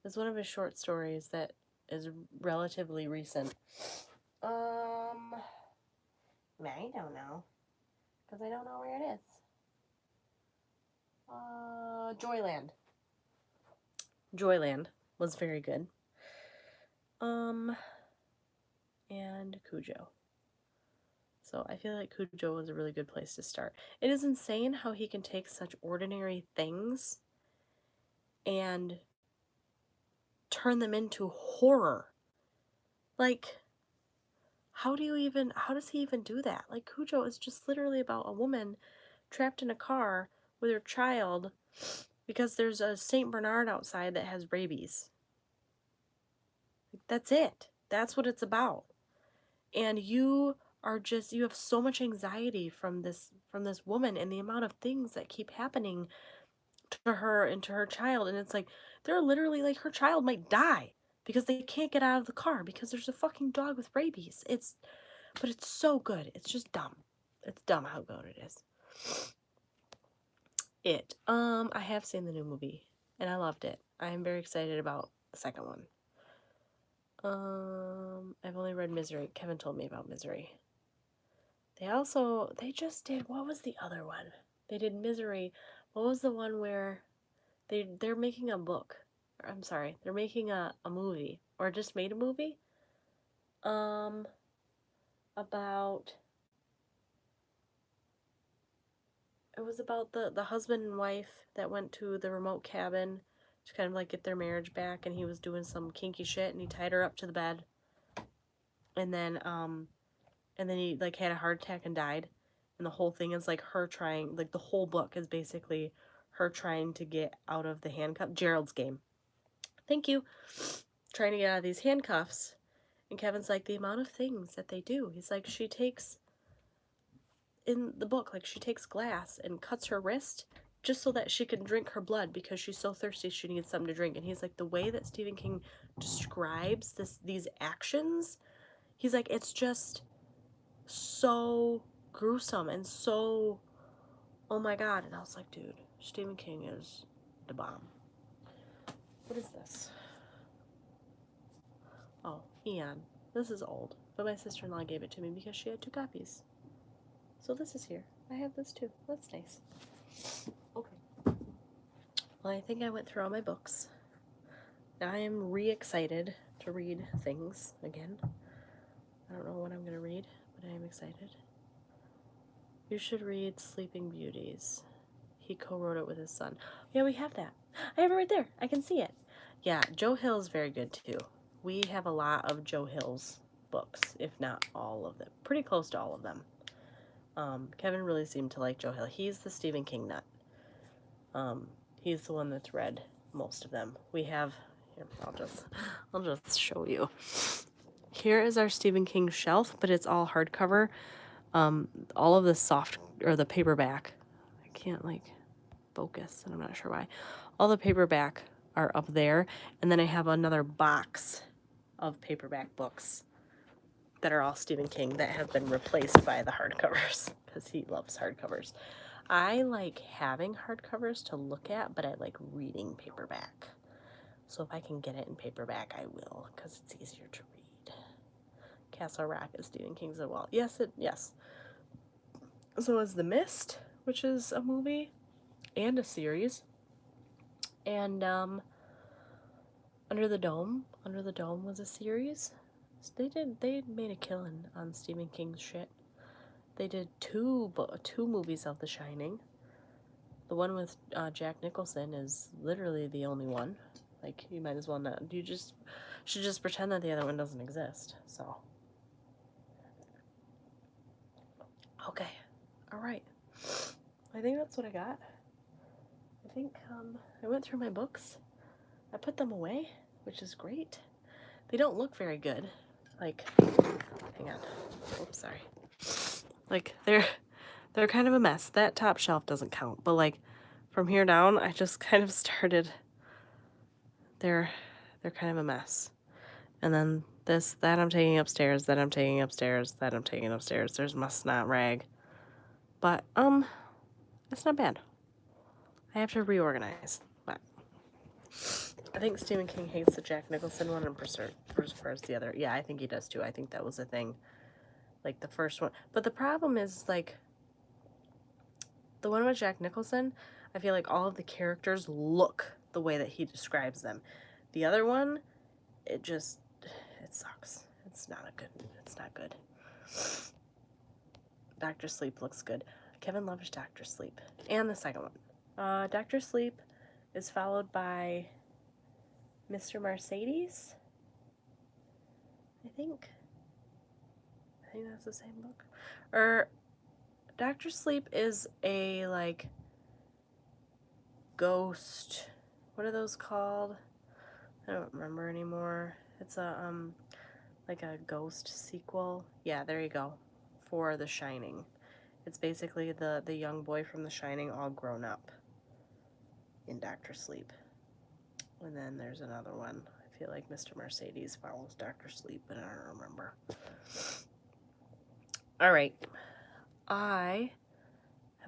It's one of his short stories that is relatively recent. I don't know, because I don't know where it is. Joyland. Joyland was very good. And Cujo. So I feel like Cujo was a really good place to start. It is insane how he can take such ordinary things and turn them into horror. Like, how does he even do that? Like, Cujo is just literally about a woman trapped in a car with her child because there's a St. Bernard outside that has rabies. That's it. That's what it's about. And you have so much anxiety from this woman and the amount of things that keep happening to her and to her child. And it's like, they're literally like, her child might die because they can't get out of the car because there's a fucking dog with rabies. But it's so good. It's just dumb. It's dumb how good it is. it. I have seen the new movie, and I loved it. I'm very excited about the second one. I've only read Misery. Kevin told me about Misery. They just did, what was the other one? They did Misery. What was the one where they're making a book? I'm sorry, they're making a movie, or just made a movie? About, it was about the husband and wife that went to the remote cabin to kind of like get their marriage back, and he was doing some kinky shit, and he tied her up to the bed, and then he like had a heart attack and died. And the whole thing is like her trying, like the whole book is basically her trying to get out of the handcuff. Gerald's Game. Thank you. Trying to get out of these handcuffs. And Kevin's like, the amount of things that they do. He's like, she takes, in the book, like she takes glass and cuts her wrist just so that she can drink her blood because she's so thirsty she needs something to drink. And he's like, the way that Stephen King describes these actions, he's like, it's just so gruesome and so, oh my god. And I was like, dude, Stephen King is the bomb. What is this? Oh, Eon. This is old, but my sister-in-law gave it to me because she had 2 copies. So this is here. I have this too. That's nice. Okay. Well, I think I went through all my books. Now I am re-excited to read things again. I don't know what I'm going to read, but I am excited. You should read Sleeping Beauties. He co-wrote it with his son. Yeah, we have that. I have it right there. I can see it. Yeah, Joe Hill's very good too. We have a lot of Joe Hill's books, if not all of them. Pretty close to all of them. Kevin really seemed to like Joe Hill. He's the Stephen King nut. He's the one that's read most of them. We have, here, I'll just show you. Here is our Stephen King shelf, but it's all hardcover. All of the soft, or the paperback, I can't like focus, and I'm not sure why. All the paperback are up there, and then I have another box of paperback books that are all Stephen King that have been replaced by the hardcovers because he loves hardcovers. I like having hardcovers to look at, but I like reading paperback. So if I can get it in paperback, I will, because it's easier to read. Castle Rock is Stephen King's as well. Yes. So is The Mist, which is a movie and a series. And Under the Dome was a series. So they made a killing on Stephen King's shit. They did two movies of The Shining. The one with Jack Nicholson is literally the only one. Like, you might as well not. You just should just pretend that the other one doesn't exist. So, okay, all right. I think that's what I got. I think I went through my books. I put them away, which is great. They don't look very good. Like, hang on. Oops, sorry. Like, they're kind of a mess. That top shelf doesn't count, but like from here down, I just kind of started. They're kind of a mess. And then that I'm taking upstairs, that I'm taking upstairs, that I'm taking upstairs. There's my snot rag. But it's not bad. I have to reorganize. But I think Stephen King hates the Jack Nicholson one and prefers the other. Yeah, I think he does too. I think that was the thing. Like the first one. But the problem is, like, the one with Jack Nicholson, I feel like all of the characters look the way that he describes them. The other one, it sucks. It's not good. Dr. Sleep looks good. Kevin loves Dr. Sleep. And the second one. Dr. Sleep is followed by Mr. Mercedes. I think that's the same book. Or Dr. Sleep is a, like, ghost. What are those called? I don't remember anymore. It's a, like a ghost sequel. Yeah, there you go. For The Shining. It's basically the young boy from The Shining all grown up in Dr. Sleep. And then there's another one. I feel like Mr. Mercedes follows Dr. Sleep, but I don't remember. All right. I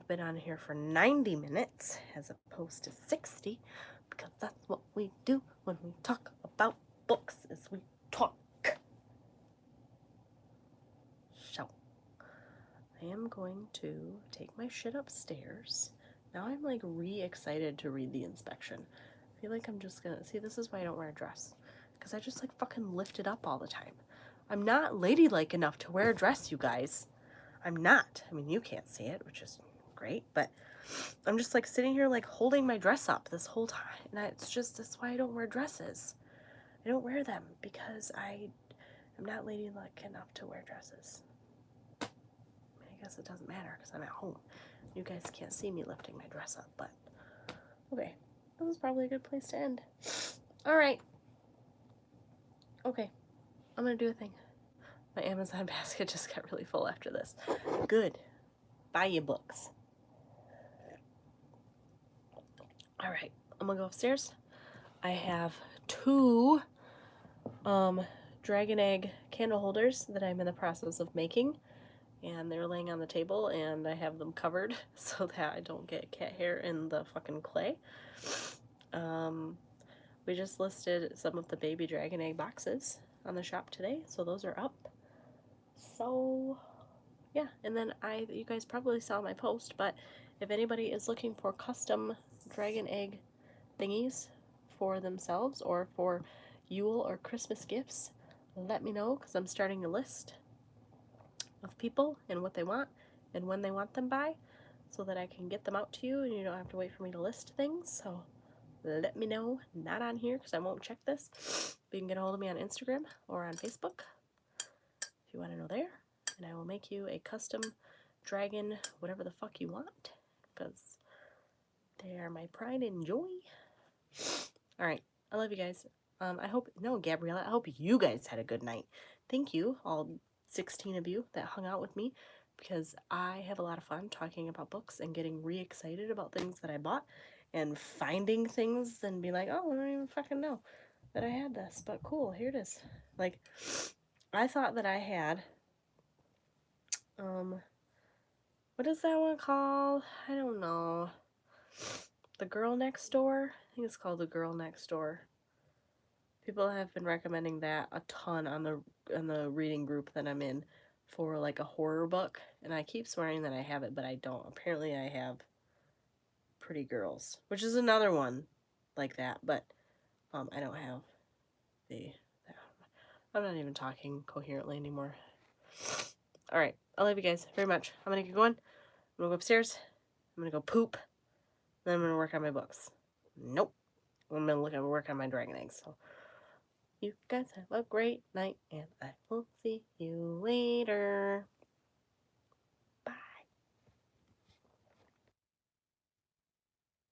I've been on here for 90 minutes as opposed to 60 because that's what we do when we talk about books is we talk. So, I am going to take my shit upstairs. Now I'm like re-excited to read The Inspection. I feel like I'm just gonna, see, this is why I don't wear a dress. Because I just like fucking lift it up all the time. I'm not ladylike enough to wear a dress, you guys. I'm not. I mean, you can't see it, which is great, but I'm just like sitting here like holding my dress up this whole time. And it's just, that's why I don't wear dresses. I don't wear them because I am not ladylike enough to wear dresses. I guess it doesn't matter because I'm at home. You guys can't see me lifting my dress up, but okay. This is probably a good place to end. All right. Okay. I'm going to do a thing. My Amazon basket just got really full after this. Good. Buy you books. All right. I'm going to go upstairs. I have 2 dragon egg candle holders that I'm in the process of making. And they're laying on the table, and I have them covered so that I don't get cat hair in the fucking clay. We just listed some of the baby dragon egg boxes on the shop today, so those are up. So, yeah, and then you guys probably saw my post, but if anybody is looking for custom dragon egg thingies for themselves or for Yule or Christmas gifts, let me know, because I'm starting a list of people and what they want and when they want them by so that I can get them out to you and you don't have to wait for me to list things. So let me know. Not on here because I won't check this, but you can get a hold of me on Instagram or on Facebook if you want to know there, and I will make you a custom dragon whatever the fuck you want because they are my pride and joy. Alright, I love you guys. Gabriella, I hope you guys had a good night. Thank you, all 16 of you that hung out with me, because I have a lot of fun talking about books and getting re-excited about things that I bought and finding things and be like, oh, I don't even fucking know that I had this, but cool, here it is. Like, I thought that I had, what is that one called? I don't know. The Girl Next Door? I think it's called The Girl Next Door. People have been recommending that a ton on the reading group that I'm in for like a horror book, and I keep swearing that I have it, but I don't. Apparently I have Pretty Girls, which is another one like that, but I don't have I'm not even talking coherently anymore. Alright, I love you guys very much. I'm gonna get going. I'm gonna go upstairs. I'm gonna go poop. Then I'm gonna work on my books. Nope. I'm gonna work on my dragon eggs. So you guys have a great night, and I will see you later.